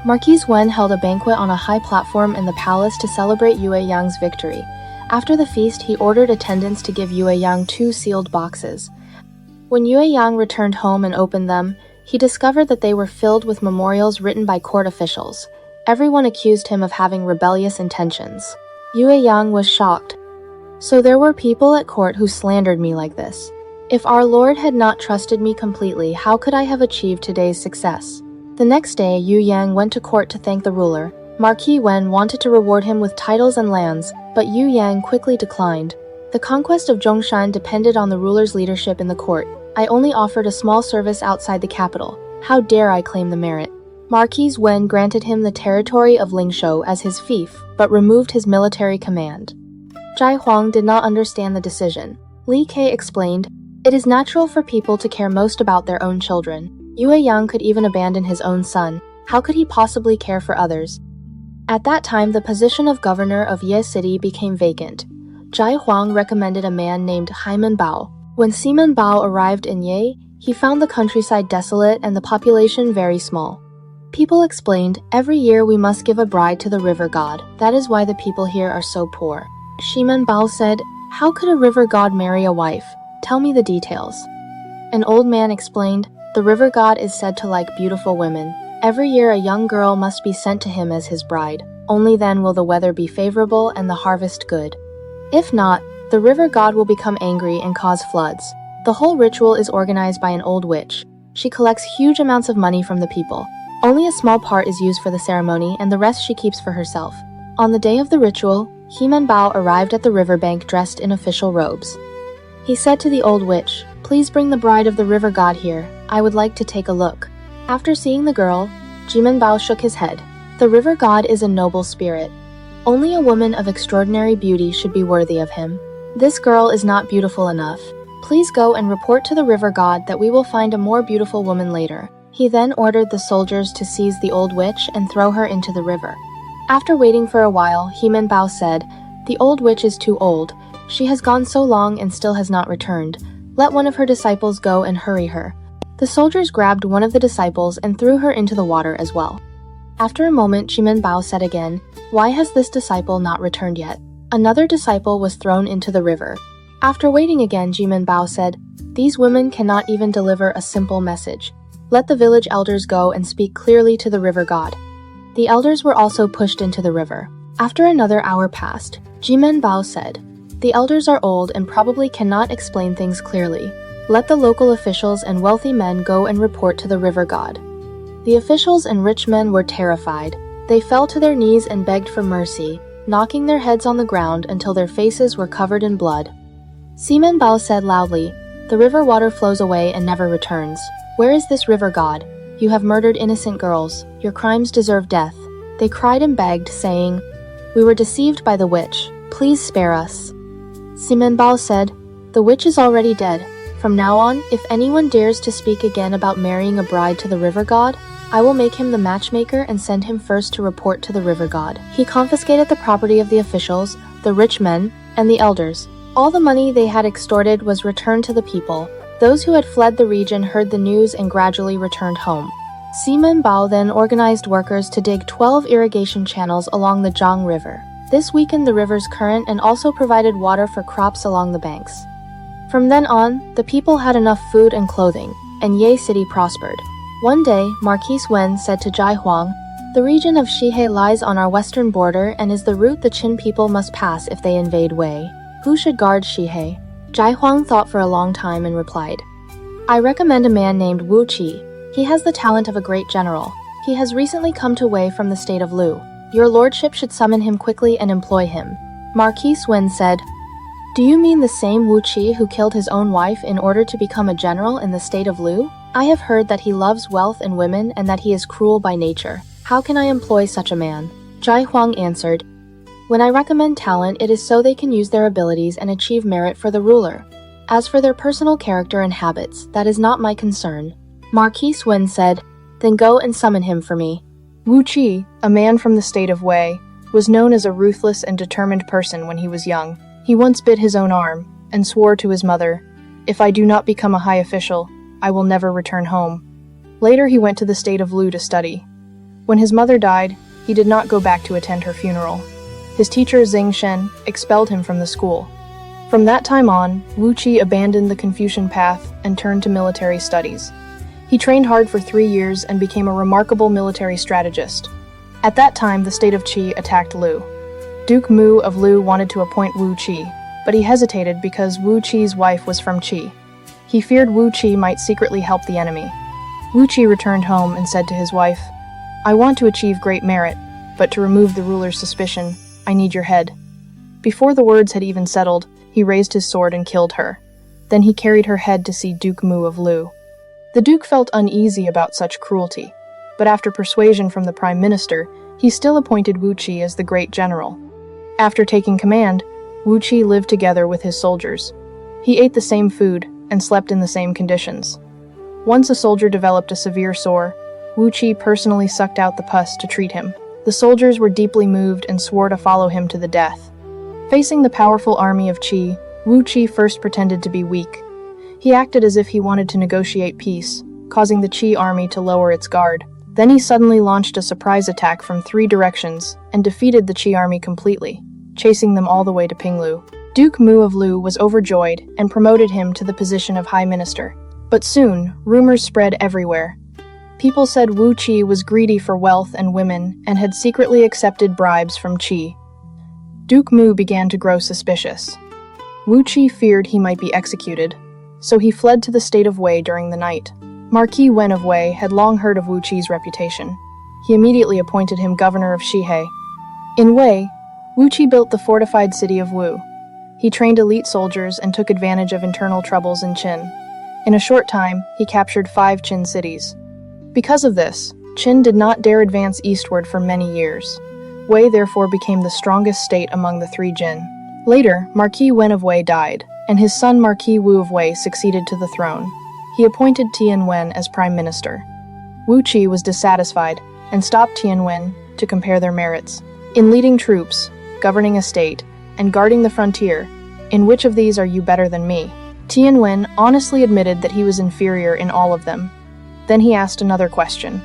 Marquis Wen held a banquet on a high platform in the palace to celebrate Yue Yang's victory. After the feast, he ordered attendants to give Yue Yang 2 sealed boxes. When Yue Yang returned home and opened them, he discovered that they were filled with memorials written by court officials. Everyone accused him of having rebellious intentions. Yue Yang was shocked. "So there were people at court who slandered me like this. If our lord had not trusted me completely, how could I have achieved today's success?" The next day, Yu Yang went to court to thank the ruler. Marquis Wen wanted to reward him with titles and lands, but Yu Yang quickly declined. The conquest of Zhongshan depended on the ruler's leadership in the court. "I only offered a small service outside the capital. How dare I claim the merit?" Marquis Wen granted him the territory of Lingshou as his fief, but removed his military command. Zhai Huang did not understand the decision. Li Ke explained, "It is natural for people to care most about their own children. Yue Yang could even abandon his own son. How could he possibly care for others?" At that time, the position of governor of Ye City became vacant. Zhai Huang recommended a man named Haiman Bao. When Siman Bao arrived in Ye, he found the countryside desolate and the population very small. People explained, "Every year we must give a bride to the river god. That is why the people here are so poor." Shiman Bao said, "How could a river god marry a wife? Tell me the details." An old man explained, "The river god is said to like beautiful women. Every year a young girl must be sent to him as his bride. Only then will the weather be favorable and the harvest good. If not, the river god will become angry and cause floods. The whole ritual is organized by an old witch. She collects huge amounts of money from the people. Only a small part is used for the ceremony, and the rest she keeps for herself. On the day of the ritual, Heman Bao arrived at the riverbank dressed in official robes. He said to the old witch, "Please bring the bride of the river god here. I would like to take a look." After seeing the girl, Jimen Bao shook his head. The river god is a noble spirit. Only a woman of extraordinary beauty should be worthy of him. This girl is not beautiful enough. Please go and report to the river god that we will find a more beautiful woman later. He then ordered the soldiers to seize the old witch and throw her into the river. After waiting for a while, Heman Bao said, "The old witch is too old. She has gone so long and still has not returned. Let one of her disciples go and hurry her." The soldiers grabbed one of the disciples and threw her into the water as well. After a moment, Jimen Bao said again, "Why has this disciple not returned yet?" Another disciple was thrown into the river. After waiting again, Jimen Bao said, "These women cannot even deliver a simple message. Let the village elders go and speak clearly to the river god." The elders were also pushed into the river. After another hour passed, Jimen Bao said, "The elders are old and probably cannot explain things clearly. Let the local officials and wealthy men go and report to the river god." The officials and rich men were terrified. They fell to their knees and begged for mercy, knocking their heads on the ground until their faces were covered in blood. Jimen Bao said loudly, "The river water flows away and never returns. Where is this river god? You have murdered innocent girls. Your crimes deserve death." They cried and begged, saying, "We were deceived by the witch. Please spare us." Jimen Bao said, "The witch is already dead. From now on, if anyone dares to speak again about marrying a bride to the river god, I will make him the matchmaker and send him first to report to the river god." He confiscated the property of the officials, the rich men, and the elders. All the money they had extorted was returned to the people. Those who had fled the region heard the news and gradually returned home. Jimen Bao then organized workers to dig 12 irrigation channels along the Zhang River. This weakened the river's current and also provided water for crops along the banks. From then on, the people had enough food and clothing, and Ye City prospered. One day, Marquis Wen said to Jai Huang, "The region of Shihe lies on our western border and is the route the Qin people must pass if they invade Wei. Who should guard Shihe?" Jai Huang thought for a long time and replied, "I recommend a man named Wu Qi. He has the talent of a great general. He has recently come to Wei from the state of Lu. Your lordship should summon him quickly and employ him." Marquis Wen said, "Do you mean the same Wu Qi who killed his own wife in order to become a general in the state of Lu? I have heard that he loves wealth and women and that he is cruel by nature. How can I employ such a man?" Jai Huang answered, "When I recommend talent, it is so they can use their abilities and achieve merit for the ruler. As for their personal character and habits, that is not my concern." Marquis Wen said, "Then go and summon him for me." Wu Qi, a man from the state of Wei, was known as a ruthless and determined person when he was young. He once bit his own arm and swore to his mother, "If I do not become a high official, I will never return home." Later he went to the state of Lu to study. When his mother died, he did not go back to attend her funeral. His teacher Xing Shen expelled him from the school. From that time on, Wu Qi abandoned the Confucian path and turned to military studies. He trained hard for 3 years and became a remarkable military strategist. At that time, the state of Qi attacked Lu. Duke Mu of Lu wanted to appoint Wu Qi, but he hesitated because Wu Qi's wife was from Qi. He feared Wu Qi might secretly help the enemy. Wu Qi returned home and said to his wife, "I want to achieve great merit, but to remove the ruler's suspicion, I need your head." Before the words had even settled, he raised his sword and killed her. Then he carried her head to see Duke Mu of Lu. The duke felt uneasy about such cruelty, but after persuasion from the prime minister, he still appointed Wu Qi as the great general. After taking command, Wu Qi lived together with his soldiers. He ate the same food and slept in the same conditions. Once a soldier developed a severe sore, Wu Qi personally sucked out the pus to treat him. The soldiers were deeply moved and swore to follow him to the death. Facing the powerful army of Qi, Wu Qi first pretended to be weak. He acted as if he wanted to negotiate peace, causing the Qi army to lower its guard. Then he suddenly launched a surprise attack from 3 directions and defeated the Qi army completely, chasing them all the way to Pinglu. Duke Mu of Lu was overjoyed and promoted him to the position of High Minister. But soon, rumors spread everywhere. People said Wu Qi was greedy for wealth and women and had secretly accepted bribes from Qi. Duke Mu began to grow suspicious. Wu Qi feared he might be executed, so he fled to the state of Wei during the night. Marquis Wen of Wei had long heard of Wu Qi's reputation. He immediately appointed him governor of Shihei. In Wei, Wu Qi built the fortified city of Wu. He trained elite soldiers and took advantage of internal troubles in Qin. In a short time, he captured 5 Qin cities. Because of this, Qin did not dare advance eastward for many years. Wei therefore became the strongest state among the 3 Jin. Later, Marquis Wen of Wei died, and his son Marquis Wu of Wei succeeded to the throne. He appointed Tianwen as prime minister. Wu Qi was dissatisfied and stopped Tianwen to compare their merits. In leading troops, governing a state, and guarding the frontier, in which of these are you better than me? Tianwen honestly admitted that he was inferior in all of them. Then he asked another question.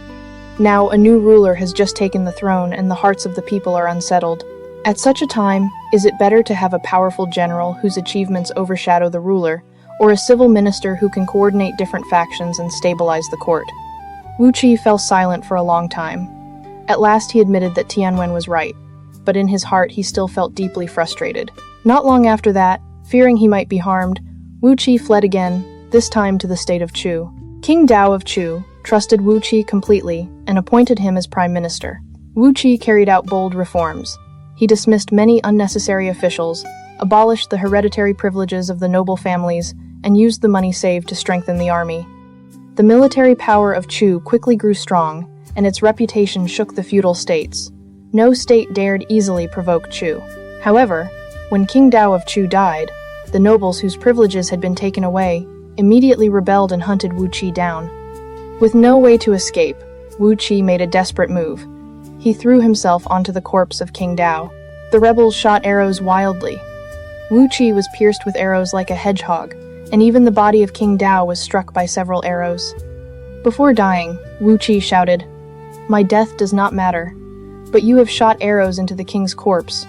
Now a new ruler has just taken the throne and the hearts of the people are unsettled. At such a time, is it better to have a powerful general whose achievements overshadow the ruler, or a civil minister who can coordinate different factions and stabilize the court? Wu Qi fell silent for a long time. At last he admitted that Tianwen was right, but in his heart he still felt deeply frustrated. Not long after that, fearing he might be harmed, Wu Qi fled again, this time to the state of Chu. King Dao of Chu trusted Wu Qi completely and appointed him as prime minister. Wu Qi carried out bold reforms. He dismissed many unnecessary officials, abolished the hereditary privileges of the noble families, and used the money saved to strengthen the army. The military power of Chu quickly grew strong, and its reputation shook the feudal states. No state dared easily provoke Chu. However, when King Dao of Chu died, the nobles whose privileges had been taken away immediately rebelled and hunted Wu Qi down. With no way to escape, Wu Qi made a desperate move. He threw himself onto the corpse of King Dao. The rebels shot arrows wildly. Wu Qi was pierced with arrows like a hedgehog, and even the body of King Dao was struck by several arrows. Before dying, Wu Qi shouted, "My death does not matter, but you have shot arrows into the king's corpse.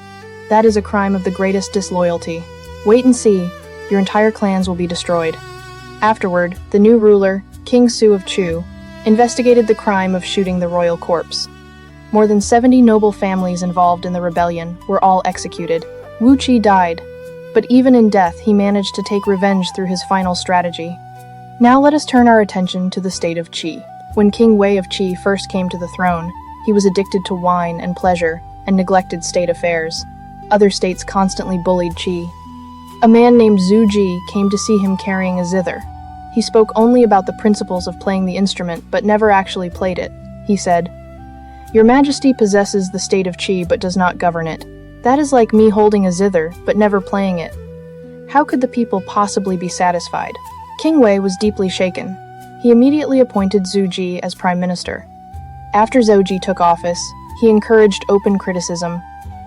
That is a crime of the greatest disloyalty. Wait and see, your entire clans will be destroyed." Afterward, the new ruler, King Su of Chu, investigated the crime of shooting the royal corpse. More than 70 noble families involved in the rebellion were all executed. Wu Qi died, but even in death he managed to take revenge through his final strategy. Now let us turn our attention to the state of Qi. When King Wei of Qi first came to the throne, he was addicted to wine and pleasure and neglected state affairs. Other states constantly bullied Qi. A man named Zhou came to see him carrying a zither. He spoke only about the principles of playing the instrument but never actually played it. He said, "Your Majesty possesses the state of Qi but does not govern it. That is like me holding a zither but never playing it. How could the people possibly be satisfied?" King Wei was deeply shaken. He immediately appointed Zhou as prime minister. After Zhou took office, he encouraged open criticism.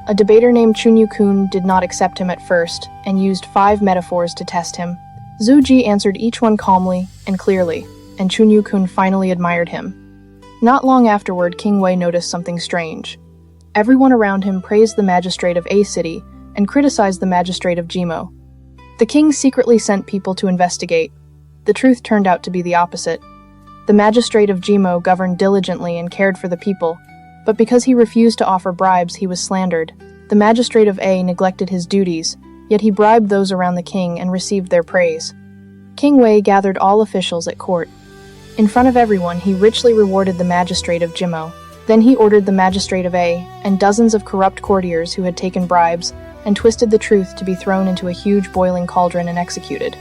A debater named Chunyu Kun did not accept him at first and used 5 metaphors to test him. Zhou answered each one calmly and clearly, and Chunyu Kun finally admired him. Not long afterward, King Wei noticed something strange. Everyone around him praised the magistrate of A City and criticized the magistrate of Jimo. The king secretly sent people to investigate. The truth turned out to be the opposite. The magistrate of Jimo governed diligently and cared for the people, but because he refused to offer bribes, he was slandered. The magistrate of A neglected his duties, yet he bribed those around the king and received their praise. King Wei gathered all officials at court. In front of everyone, he richly rewarded the magistrate of Jimo. Then he ordered the magistrate of A and dozens of corrupt courtiers who had taken bribes and twisted the truth to be thrown into a huge boiling cauldron and executed.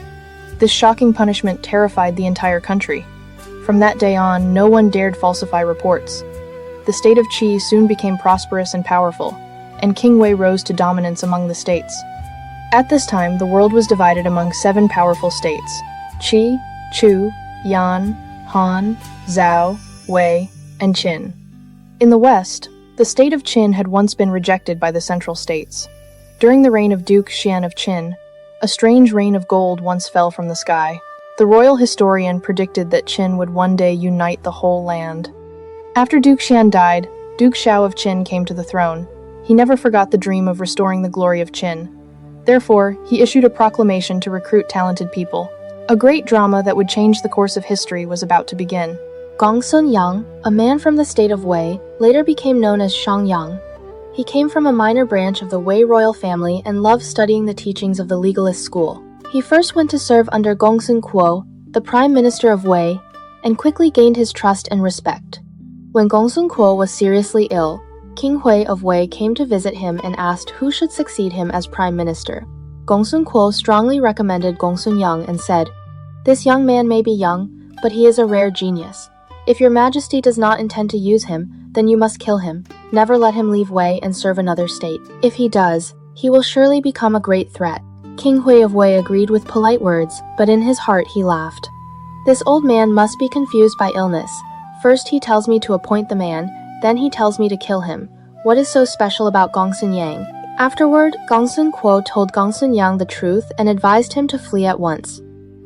This shocking punishment terrified the entire country. From that day on, no one dared falsify reports. The state of Qi soon became prosperous and powerful, and King Wei rose to dominance among the states. At this time, the world was divided among 7 powerful states: Qi, Chu, Yan, Han, Zhou, Wei, and Qin. In the west, the state of Qin had once been rejected by the central states. During the reign of Duke Xian of Qin, a strange rain of gold once fell from the sky. The royal historian predicted that Qin would one day unite the whole land. After Duke Xian died, Duke Xiao of Qin came to the throne. He never forgot the dream of restoring the glory of Qin. Therefore, he issued a proclamation to recruit talented people. A great drama that would change the course of history was about to begin. Gongsun Yang, a man from the state of Wei, later became known as Shang Yang. He came from a minor branch of the Wei royal family and loved studying the teachings of the legalist school. He first went to serve under Gongsun Kuo, the prime minister of Wei, and quickly gained his trust and respect. When Gongsun Kuo was seriously ill, King Hui of Wei came to visit him and asked who should succeed him as prime minister. Gongsun Kuo strongly recommended Gongsun Yang and said, "This young man may be young, but he is a rare genius. If your majesty does not intend to use him, then you must kill him. Never let him leave Wei and serve another state. If he does, he will surely become a great threat." King Hui of Wei agreed with polite words, but in his heart he laughed. "This old man must be confused by illness. First he tells me to appoint the man, then he tells me to kill him. What is so special about Gongsun Yang?" Afterward, Gongsun Kuo told Gongsun Yang the truth and advised him to flee at once.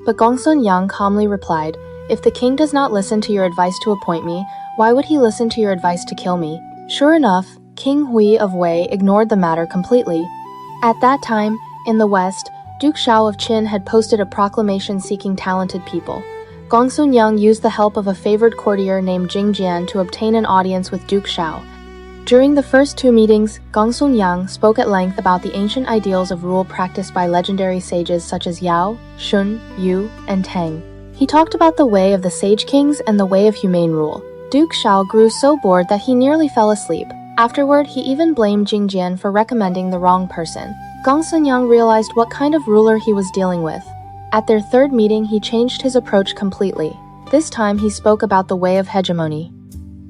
But Gongsun Yang calmly replied, "If the king does not listen to your advice to appoint me, why would he listen to your advice to kill me?" Sure enough, King Hui of Wei ignored the matter completely. At that time, in the west, Duke Zhou of Qin had posted a proclamation seeking talented people. Gongsun Yang used the help of a favored courtier named Jing Jian to obtain an audience with Duke Zhou. During the first two meetings, Gongsun Yang spoke at length about the ancient ideals of rule practiced by legendary sages such as Yao, Shun, Yu, and Tang. He talked about the way of the sage kings and the way of humane rule. Duke Zhou grew so bored that he nearly fell asleep. Afterward, he even blamed Jing Jian for recommending the wrong person. Gongsun Yang realized what kind of ruler he was dealing with. At their third meeting, he changed his approach completely. This time, he spoke about the way of hegemony.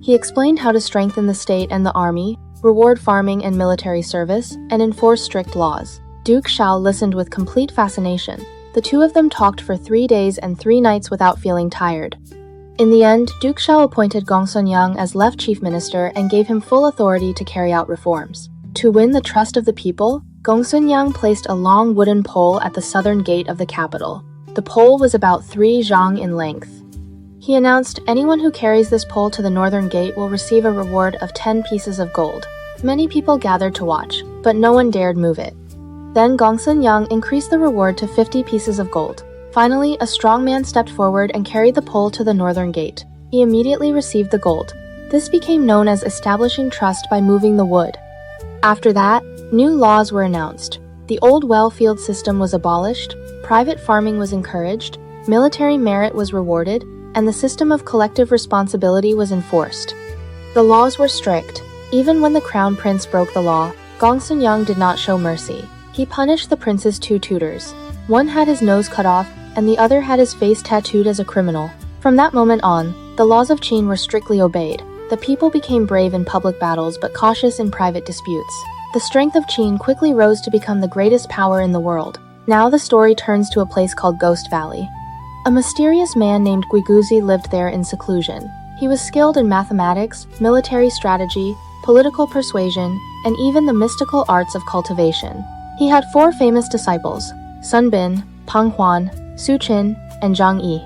He explained how to strengthen the state and the army, reward farming and military service, and enforce strict laws. Duke Zhou listened with complete fascination. The two of them talked for 3 days and 3 nights without feeling tired. In the end, Duke Zhou appointed Gongsun Yang as left chief minister and gave him full authority to carry out reforms. To win the trust of the people, Gongsun Yang placed a long wooden pole at the southern gate of the capital. The pole was about 3 zhang in length. He announced, "Anyone who carries this pole to the northern gate will receive a reward of 10 pieces of gold." Many people gathered to watch, but no one dared move it. Then Gongsun Yang increased the reward to 50 pieces of gold. Finally, a strong man stepped forward and carried the pole to the northern gate. He immediately received the gold. This became known as establishing trust by moving the wood. After that, new laws were announced. The old well field system was abolished, private farming was encouraged, military merit was rewarded, and the system of collective responsibility was enforced. The laws were strict. Even when the crown prince broke the law, Gongsun Yang did not show mercy. He punished the prince's 2 tutors. One had his nose cut off, and the other had his face tattooed as a criminal. From that moment on, the laws of Qin were strictly obeyed. The people became brave in public battles but cautious in private disputes. The strength of Qin quickly rose to become the greatest power in the world. Now the story turns to a place called Ghost Valley. A mysterious man named Goujian lived there in seclusion. He was skilled in mathematics, military strategy, political persuasion, and even the mystical arts of cultivation. He had 4 famous disciples: Sun Bin, Pang Huan, Su Qin, and Zhang Yi.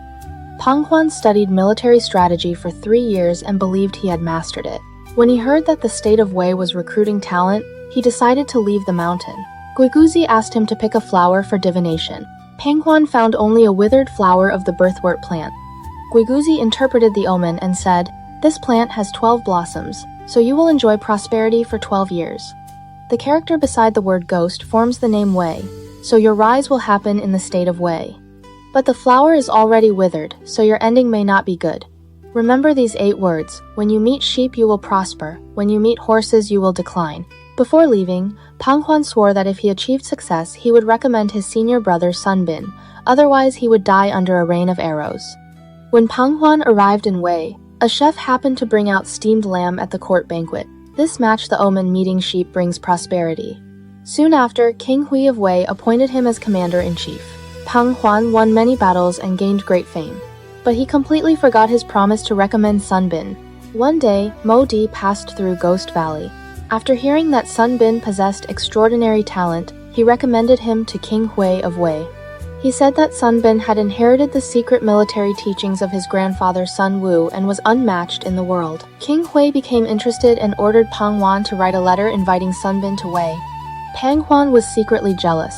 Pang Huan studied military strategy for 3 years and believed he had mastered it. When he heard that the state of Wei was recruiting talent, he decided to leave the mountain. Goujian asked him to pick a flower for divination. Pang Huan found only a withered flower of the birthwort plant. Goujian interpreted the omen and said, "This plant has 12 blossoms, so you will enjoy prosperity for 12 years. The character beside the word ghost forms the name Wei, so your rise will happen in the state of Wei. But the flower is already withered, so your ending may not be good. Remember these 8 words: when you meet sheep you will prosper, when you meet horses you will decline." Before leaving, Pang Huan swore that if he achieved success, he would recommend his senior brother Sun Bin, otherwise he would die under a rain of arrows. When Pang Huan arrived in Wei, a chef happened to bring out steamed lamb at the court banquet. This matched the omen meeting sheep brings prosperity. Soon after, King Hui of Wei appointed him as commander-in-chief. Pang Huan won many battles and gained great fame. But he completely forgot his promise to recommend Sun Bin. One day, Mo Di passed through Ghost Valley. After hearing that Sun Bin possessed extraordinary talent, he recommended him to King Hui of Wei. He said that Sun Bin had inherited the secret military teachings of his grandfather Sun Wu and was unmatched in the world. King Hui became interested and ordered Pang Huan to write a letter inviting Sun Bin to Wei. Pang Huan was secretly jealous.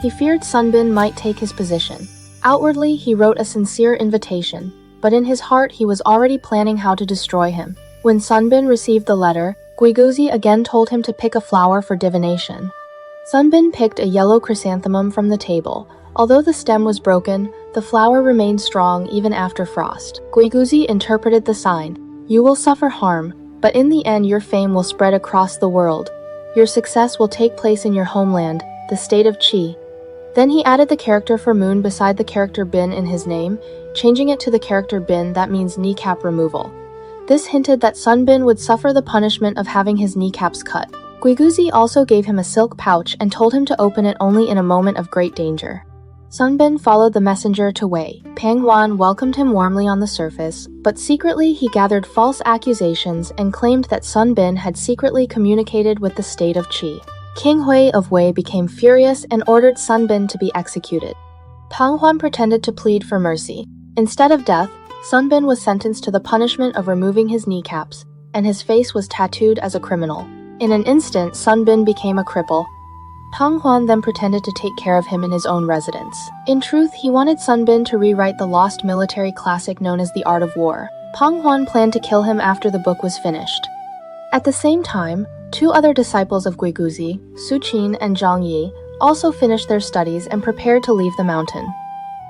He feared Sun Bin might take his position. Outwardly, he wrote a sincere invitation, but in his heart he was already planning how to destroy him. When Sun Bin received the letter, Goujian again told him to pick a flower for divination. Sun Bin picked a yellow chrysanthemum from the table. Although the stem was broken, The flower remained strong even after frost. Guiguzi interpreted the sign. You will suffer harm, but in the end your fame will spread across the world. Your success will take place in your homeland, the state of Qi. Then he added the character for moon beside the character bin in his name, changing it to the character bin that means kneecap removal. This hinted that Sun Bin would suffer the punishment of having his kneecaps cut. Guiguzi also gave him a silk pouch and told him to open it only in a moment of great danger. Sun Bin followed the messenger to Wei. Pang Huan welcomed him warmly on the surface, but secretly he gathered false accusations and claimed that Sun Bin had secretly communicated with the state of Qi. King Hui of Wei became furious and ordered Sun Bin to be executed. Pang Huan pretended to plead for mercy. Instead of death, Sun Bin was sentenced to the punishment of removing his kneecaps, and his face was tattooed as a criminal. In an instant, Sun Bin became a cripple. Pang Huan then pretended to take care of him in his own residence. In truth, he wanted Sun Bin to rewrite the lost military classic known as The Art of War. Pang Huan planned to kill him after the book was finished. At the same time, 2 other disciples of Guiguzi, Su Qin and Zhang Yi, also finished their studies and prepared to leave the mountain.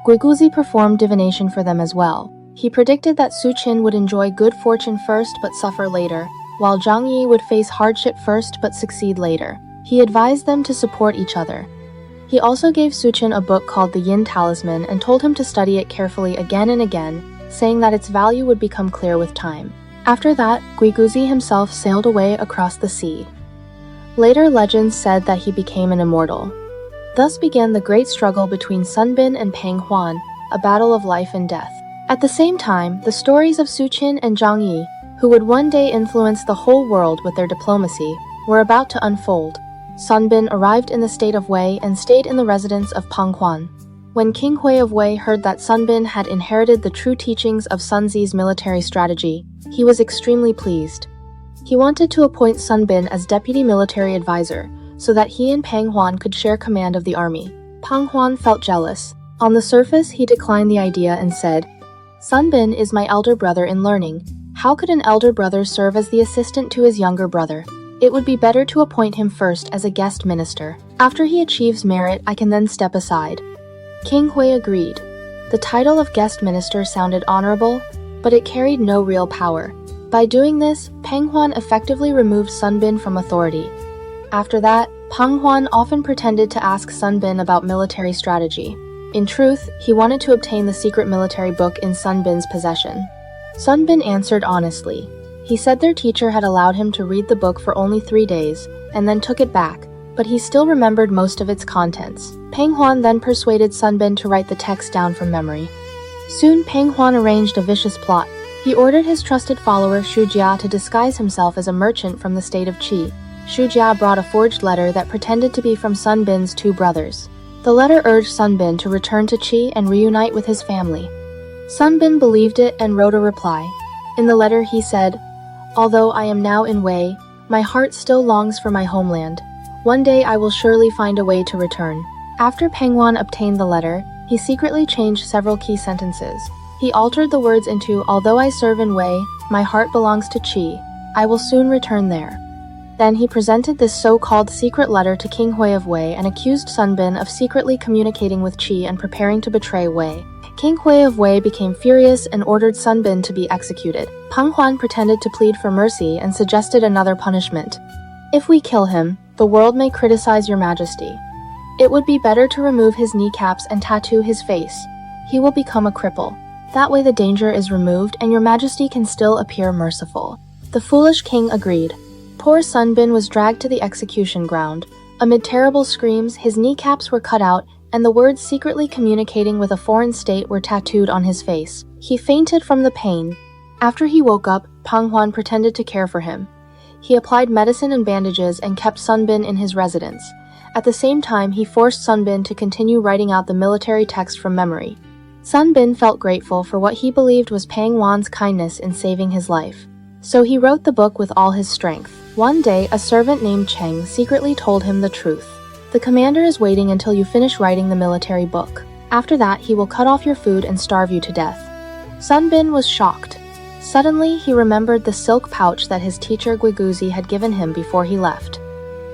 Guiguzi performed divination for them as well. He predicted that Su Qin would enjoy good fortune first but suffer later, while Zhang Yi would face hardship first but succeed later. He advised them to support each other. He also gave Su Qin a book called the Yin Talisman and told him to study it carefully again and again, saying that its value would become clear with time. After that, Guiguzi himself sailed away across the sea. Later legends said that he became an immortal. Thus began the great struggle between Sun Bin and Pang Huan, a battle of life and death. At the same time, the stories of Su Qin and Zhang Yi, who would one day influence the whole world with their diplomacy, were about to unfold. Sun Bin arrived in the state of Wei and stayed in the residence of Pang Huan. When King Hui of Wei heard that Sun Bin had inherited the true teachings of Sun Zi's military strategy, he was extremely pleased. He wanted to appoint Sun Bin as deputy military advisor, so that he and Pang Huan could share command of the army. Pang Huan felt jealous. On the surface, he declined the idea and said, Sun Bin is my elder brother in learning. How could an elder brother serve as the assistant to his younger brother? It would be better to appoint him first as a guest minister. After he achieves merit, I can then step aside. King Hui agreed. The title of guest minister sounded honorable, but it carried no real power. By doing this, Pang Huan effectively removed Sun Bin from authority. After that, Pang Huan often pretended to ask Sun Bin about military strategy. In truth, he wanted to obtain the secret military book in Sun Bin's possession. Sun Bin answered honestly. He said their teacher had allowed him to read the book for only 3 days, and then took it back, but he still remembered most of its contents. Pang Huan then persuaded Sun Bin to write the text down from memory. Soon Pang Huan arranged a vicious plot. He ordered his trusted follower Xu Jia to disguise himself as a merchant from the state of Qi. Xu Jia brought a forged letter that pretended to be from Sun Bin's 2 brothers. The letter urged Sun Bin to return to Qi and reunite with his family. Sun Bin believed it and wrote a reply. In the letter he said, Although I am now in Wei, my heart still longs for my homeland. One day I will surely find a way to return. After Pang Huan obtained the letter, he secretly changed several key sentences. He altered the words into, Although I serve in Wei, my heart belongs to Qi. I will soon return there. Then he presented this so-called secret letter to King Hui of Wei and accused Sun Bin of secretly communicating with Qi and preparing to betray Wei. King Hui of Wei became furious and ordered Sun Bin to be executed. Pang Huan pretended to plead for mercy and suggested another punishment. If we kill him, the world may criticize your majesty. It would be better to remove his kneecaps and tattoo his face. He will become a cripple. That way the danger is removed and your majesty can still appear merciful. The foolish king agreed. Poor Sun Bin was dragged to the execution ground. Amid terrible screams, his kneecaps were cut out, and the words secretly communicating with a foreign state were tattooed on his face. He fainted from the pain. After he woke up, Pang Huan pretended to care for him. He applied medicine and bandages and kept Sun Bin in his residence. At the same time, he forced Sun Bin to continue writing out the military text from memory. Sun Bin felt grateful for what he believed was Pang Huan's kindness in saving his life. So he wrote the book with all his strength. One day, a servant named Cheng secretly told him the truth. The commander is waiting until you finish writing the military book. After that, he will cut off your food and starve you to death. Sun Bin was shocked. Suddenly, he remembered the silk pouch that his teacher Guiguzi had given him before he left.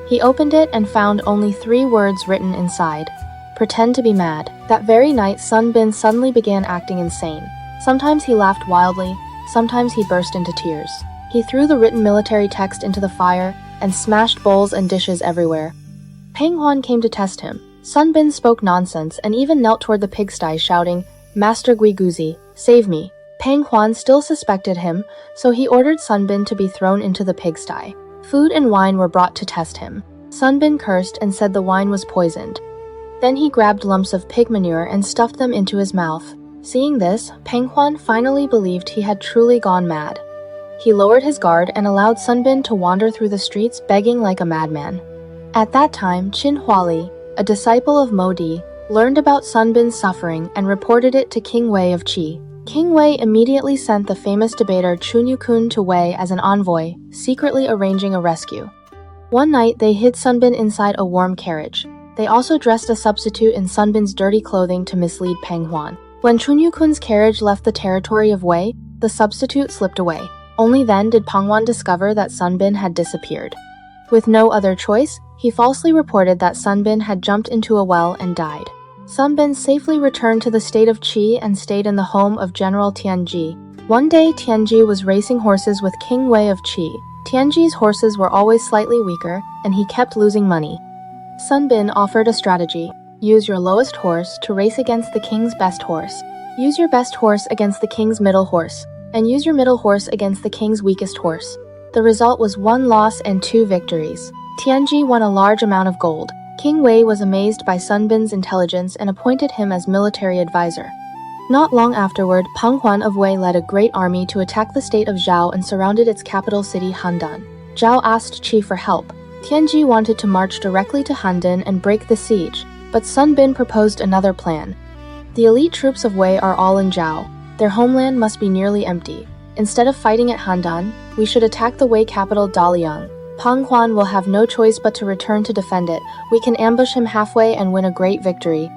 He opened it and found only 3 words written inside. pretend to be mad. That very night, Sun Bin suddenly began acting insane. Sometimes he laughed wildly, sometimes he burst into tears. He threw the written military text into the fire and smashed bowls and dishes everywhere. Pang Huan came to test him. Sun Bin spoke nonsense and even knelt toward the pigsty, shouting, "Master Guiguzi, save me." Pang Huan still suspected him, so he ordered Sun Bin to be thrown into the pigsty. Food and wine were brought to test him. Sun Bin cursed and said the wine was poisoned. Then he grabbed lumps of pig manure and stuffed them into his mouth. Seeing this, Pang Huan finally believed he had truly gone mad. He lowered his guard and allowed Sun Bin to wander through the streets begging like a madman. At that time, Qin Huali, a disciple of Mo Di, learned about Sun Bin's suffering and reported it to King Wei of Qi. King Wei immediately sent the famous debater Chun Yukun to Wei as an envoy, secretly arranging a rescue. One night, they hid Sun Bin inside a warm carriage. They also dressed a substitute in Sun Bin's dirty clothing to mislead Pang Huan. When Chun Yukun's carriage left the territory of Wei, the substitute slipped away. Only then did Pang Huan discover that Sun Bin had disappeared. With no other choice, he falsely reported that Sun Bin had jumped into a well and died. Sun Bin safely returned to the state of Qi and stayed in the home of General Tianji. One day, Tianji was racing horses with King Wei of Qi. Tianji's horses were always slightly weaker, and he kept losing money. Sun Bin offered a strategy. Use your lowest horse to race against the king's best horse. Use your best horse against the king's middle horse, and use your middle horse against the king's weakest horse. The result was 1 loss and 2 victories. Tianji won a large amount of gold. King Wei was amazed by Sun Bin's intelligence and appointed him as military advisor. Not long afterward, Pang Huan of Wei led a great army to attack the state of Zhou and surrounded its capital city Handan. Zhou asked Qi for help. Tianji wanted to march directly to Handan and break the siege, but Sun Bin proposed another plan. The elite troops of Wei are all in Zhou. Their homeland must be nearly empty. Instead of fighting at Handan, we should attack the Wei capital Daliang. Pang Huan will have no choice but to return to defend it. We can ambush him halfway and win a great victory.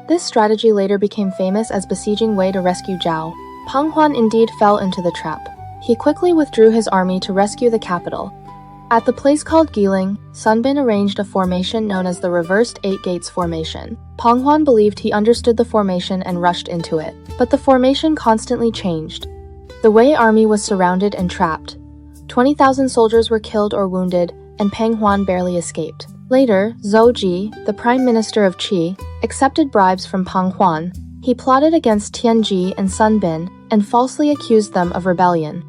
This strategy later became famous as besieging Wei to rescue Zhou. Pang Huan indeed fell into the trap. He quickly withdrew his army to rescue the capital. At the place called Giling, Sun Bin arranged a formation known as the Reversed 8 Gates Formation. Pang Huan believed he understood the formation and rushed into it, but the formation constantly changed. The Wei army was surrounded and trapped. 20,000 soldiers were killed or wounded, and Pang Huan barely escaped. Later, Zhou Ji, the prime minister of Qi, accepted bribes from Pang Huan. He plotted against Tianji and Sun Bin and falsely accused them of rebellion.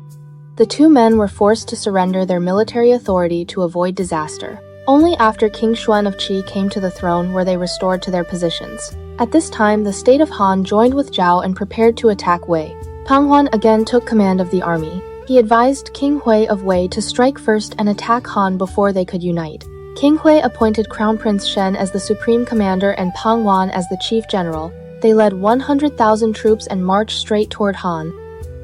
The 2 men were forced to surrender their military authority to avoid disaster. Only after King Xuan of Qi came to the throne were they restored to their positions. At this time, the state of Han joined with Zhou and prepared to attack Wei. Pang Huan again took command of the army. He advised King Hui of Wei to strike first and attack Han before they could unite. King Hui appointed Crown Prince Shen as the supreme commander and Pang Huan as the chief general. They led 100,000 troops and marched straight toward Han.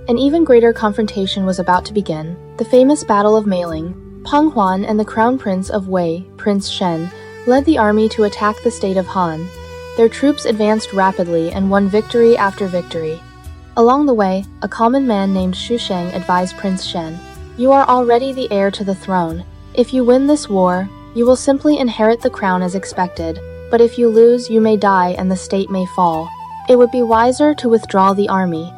An even greater confrontation was about to begin. The famous Battle of Meiling. Pang Huan and the Crown Prince of Wei, Prince Shen, led the army to attack the state of Han. Their troops advanced rapidly and won victory after victory. Along the way, a common man named Xu Sheng advised Prince Shen, "You are already the heir to the throne. If you win this war, you will simply inherit the crown as expected, but if you lose, you may die and the state may fall. It would be wiser to withdraw the army."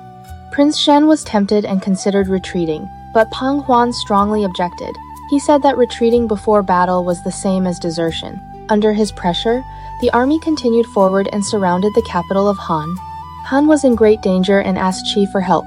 Prince Shen was tempted and considered retreating, but Pang Huan strongly objected. He said that retreating before battle was the same as desertion. Under his pressure, the army continued forward and surrounded the capital of Han. Han was in great danger and asked Qi for help.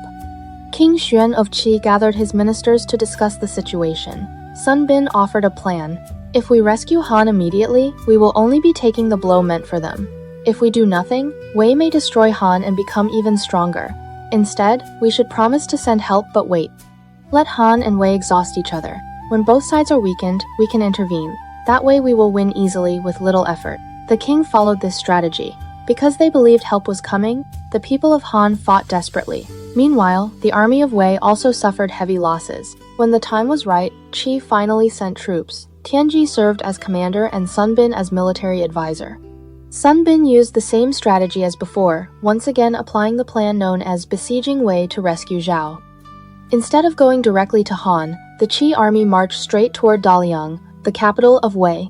King Xuan of Qi gathered his ministers to discuss the situation. Sun Bin offered a plan. If we rescue Han immediately, we will only be taking the blow meant for them. If we do nothing, Wei may destroy Han and become even stronger. Instead, we should promise to send help but wait. Let Han and Wei exhaust each other. When both sides are weakened, we can intervene. That way we will win easily with little effort. The king followed this strategy. Because they believed help was coming, the people of Han fought desperately. Meanwhile, the army of Wei also suffered heavy losses. When the time was right, Qi finally sent troops. Tianji served as commander and Sun Bin as military advisor. Sun Bin used the same strategy as before, once again applying the plan known as besieging Wei to rescue Zhou. Instead of going directly to Han, the Qi army marched straight toward Daliang, the capital of Wei.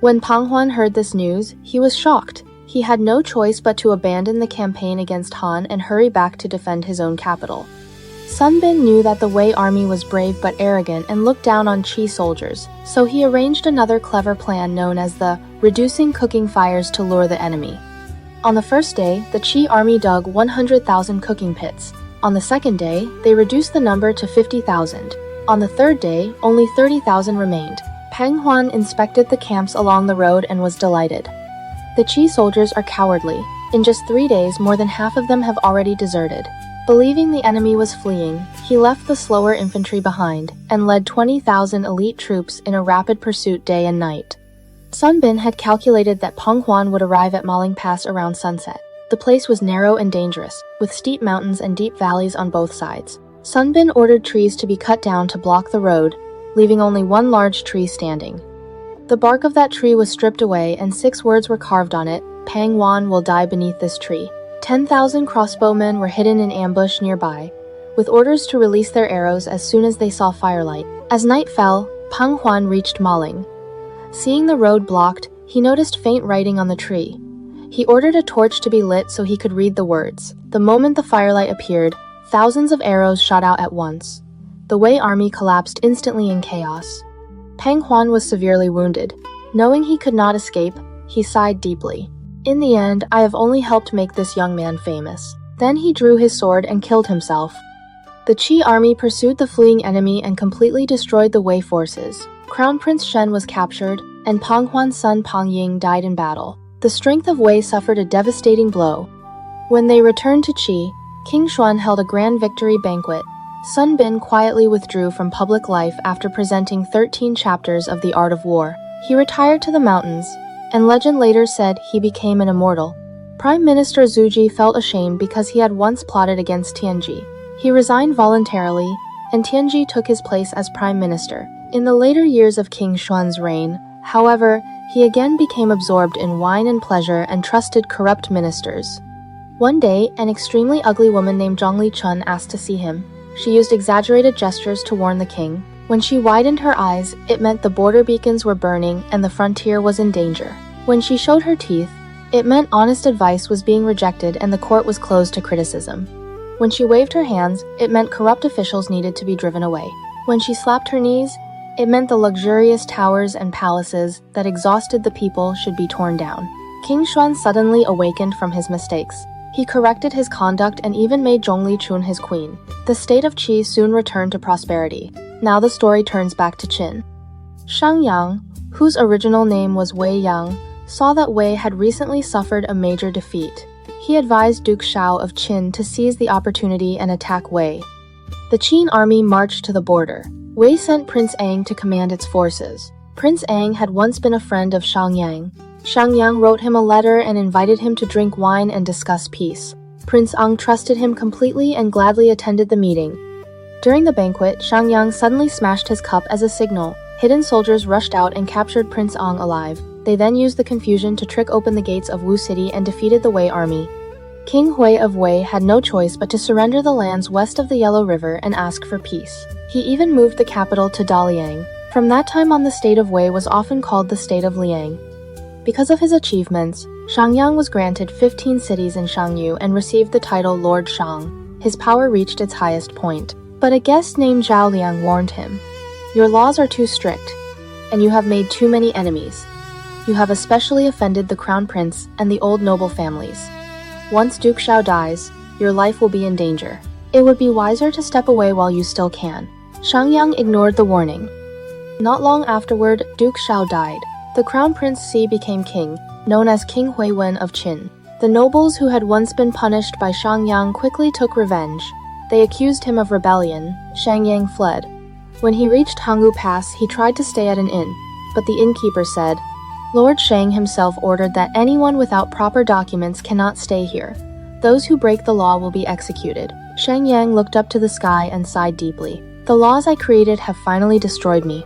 When Pang Huan heard this news, he was shocked. He had no choice but to abandon the campaign against Han and hurry back to defend his own capital. Sun Bin knew that the Wei army was brave but arrogant and looked down on Qi soldiers, so he arranged another clever plan known as the reducing cooking fires to lure the enemy. On the first day, the Qi army dug 100,000 cooking pits. On the second day, they reduced the number to 50,000. On the third day, only 30,000 remained. Peng Huan inspected the camps along the road and was delighted. The Qi soldiers are cowardly. In just 3 days, more than half of them have already deserted. Believing the enemy was fleeing, he left the slower infantry behind and led 20,000 elite troops in a rapid pursuit day and night. Sun Bin had calculated that Peng Huan would arrive at Maling Pass around sunset. The place was narrow and dangerous, with steep mountains and deep valleys on both sides. Sun Bin ordered trees to be cut down to block the road, leaving only one large tree standing. The bark of that tree was stripped away and 6 words were carved on it: Peng Huan will die beneath this tree. 10,000 crossbowmen were hidden in ambush nearby, with orders to release their arrows as soon as they saw firelight. As night fell, Peng Huan reached Maling. Seeing the road blocked, he noticed faint writing on the tree. He ordered a torch to be lit so he could read the words. The moment the firelight appeared, thousands of arrows shot out at once. The Wei army collapsed instantly in chaos. Peng Huan was severely wounded. Knowing he could not escape, he sighed deeply. In the end, I have only helped make this young man famous. Then he drew his sword and killed himself. The Qi army pursued the fleeing enemy and completely destroyed the Wei forces. Crown Prince Shen was captured, and Peng Huan's son Peng Ying died in battle. The strength of Wei suffered a devastating blow. When they returned to Qi, King Xuan held a grand victory banquet. Sun Bin quietly withdrew from public life after presenting 13 chapters of The Art of War. He retired to the mountains, and legend later said he became an immortal. Prime Minister Zhu Ji felt ashamed because he had once plotted against Tianji. He resigned voluntarily, and Tianji took his place as Prime Minister. In the later years of King Xuan's reign, however, he again became absorbed in wine and pleasure and trusted corrupt ministers. One day, an extremely ugly woman named Zhongli Chun asked to see him. She used exaggerated gestures to warn the king. When she widened her eyes, it meant the border beacons were burning and the frontier was in danger. When she showed her teeth, it meant honest advice was being rejected and the court was closed to criticism. When she waved her hands, it meant corrupt officials needed to be driven away. When she slapped her knees, it meant the luxurious towers and palaces that exhausted the people should be torn down. King Xuan suddenly awakened from his mistakes. He corrected his conduct and even made Zhongli Chun his queen. The state of Qi soon returned to prosperity. Now the story turns back to Qin. Shang Yang, whose original name was Wei Yang, saw that Wei had recently suffered a major defeat. He advised Duke Shao of Qin to seize the opportunity and attack Wei. The Qin army marched to the border. Wei sent Prince Ang to command its forces. Prince Ang had once been a friend of Shang Yang. Shang Yang wrote him a letter and invited him to drink wine and discuss peace. Prince Ang trusted him completely and gladly attended the meeting. During the banquet, Shang Yang suddenly smashed his cup as a signal. Hidden soldiers rushed out and captured Prince Ang alive. They then used the confusion to trick open the gates of Wu City and defeated the Wei army. King Hui of Wei had no choice but to surrender the lands west of the Yellow River and ask for peace. He even moved the capital to Daliang. From that time on, the state of Wei was often called the state of Liang. Because of his achievements, Shang Yang was granted 15 cities in Shangyu and received the title Lord Shang. His power reached its highest point. But a guest named Zhao Liang warned him, "Your laws are too strict, and you have made too many enemies. You have especially offended the crown prince and the old noble families. Once Duke Shao dies, your life will be in danger. It would be wiser to step away while you still can." Shang Yang ignored the warning. Not long afterward, Duke Shao died. The crown prince Si became king, known as King Huiwen of Qin. The nobles who had once been punished by Shang Yang quickly took revenge. They accused him of rebellion. Shang Yang fled. When he reached Hanggu Pass, he tried to stay at an inn, but the innkeeper said, "Lord Shang himself ordered that anyone without proper documents cannot stay here. Those who break the law will be executed." Shang Yang looked up to the sky and sighed deeply. "The laws I created have finally destroyed me."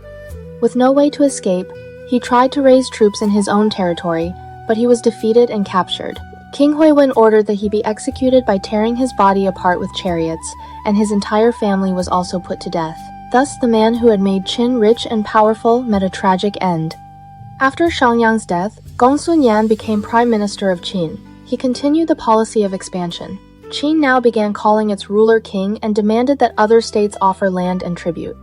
With no way to escape, he tried to raise troops in his own territory, but he was defeated and captured. King Huiwen ordered that he be executed by tearing his body apart with chariots, and his entire family was also put to death. Thus, the man who had made Qin rich and powerful met a tragic end. After Shang Yang's death, Gongsun became prime minister of Qin. He continued the policy of expansion. Qin now began calling its ruler king and demanded that other states offer land and tribute.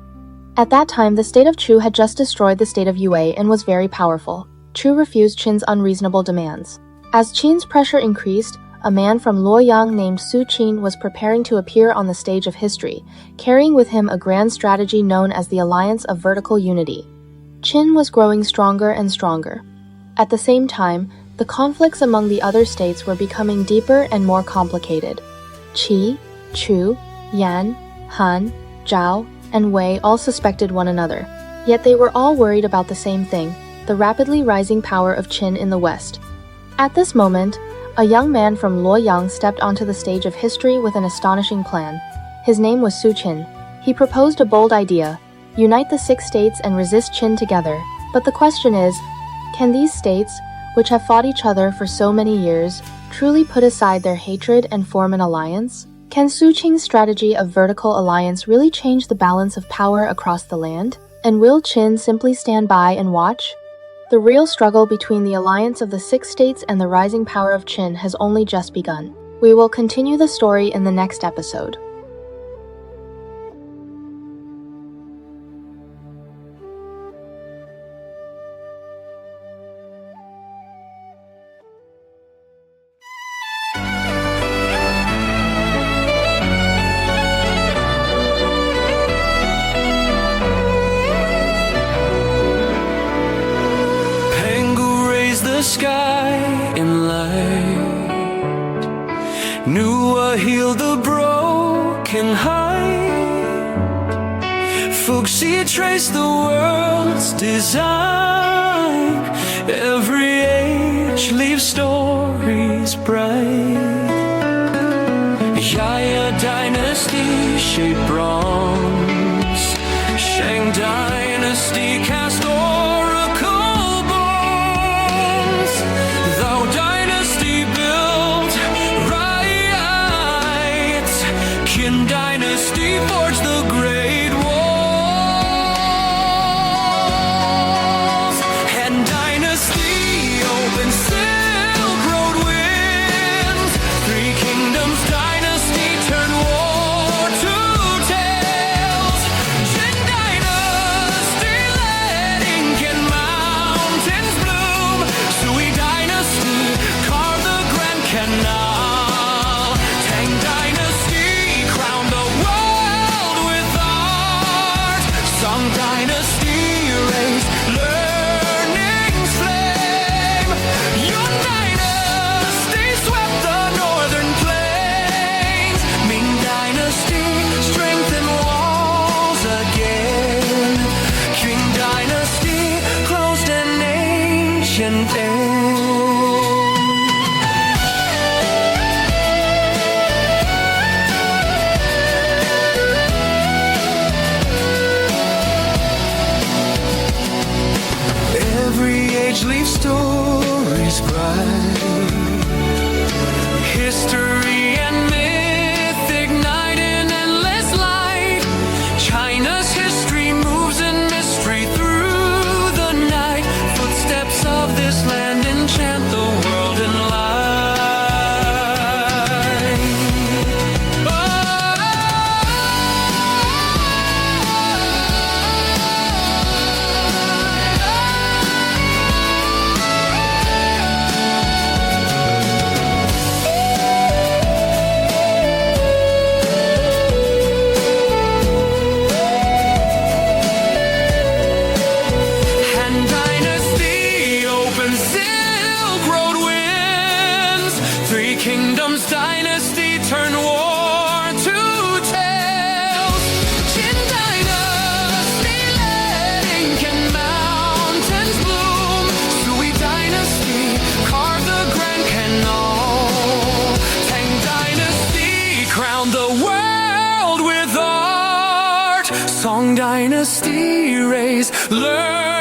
At that time, the state of Chu had just destroyed the state of Yue and was very powerful. Chu refused Qin's unreasonable demands. As Qin's pressure increased, a man from Luoyang named Su Qin was preparing to appear on the stage of history, carrying with him a grand strategy known as the Alliance of Vertical Unity. Qin was growing stronger and stronger. At the same time, the conflicts among the other states were becoming deeper and more complicated. Qi, Chu, Yan, Han, Zhou, and Wei all suspected one another. Yet they were all worried about the same thing, the rapidly rising power of Qin in the west. At this moment, a young man from Luoyang stepped onto the stage of history with an astonishing plan. His name was Su Qin. He proposed a bold idea: unite the 6 states and resist Qin together. But the question is, can these states, which have fought each other for so many years, truly put aside their hatred and form an alliance? Can Su Qin's strategy of vertical alliance really change the balance of power across the land? And will Qin simply stand by and watch? The real struggle between the alliance of the 6 states and the rising power of Qin has only just begun. We will continue the story in the next episode. Sky in light, Nua healed the broken heart. Fuchai traced the world's design. Every age leaves stories bright. Yaya dynasty shaped bronze. Shang dynasty cast leave stories bright. History and myth ignite in endless light. China's history moves in mystery through the night. Footsteps of this land enchant the world in light. Kingdoms dynasty turn war to tales. Qin dynasty led ink and mountains bloom. Sui dynasty carved the Grand Canal. Tang dynasty crowned the world with art. Song dynasty raised learn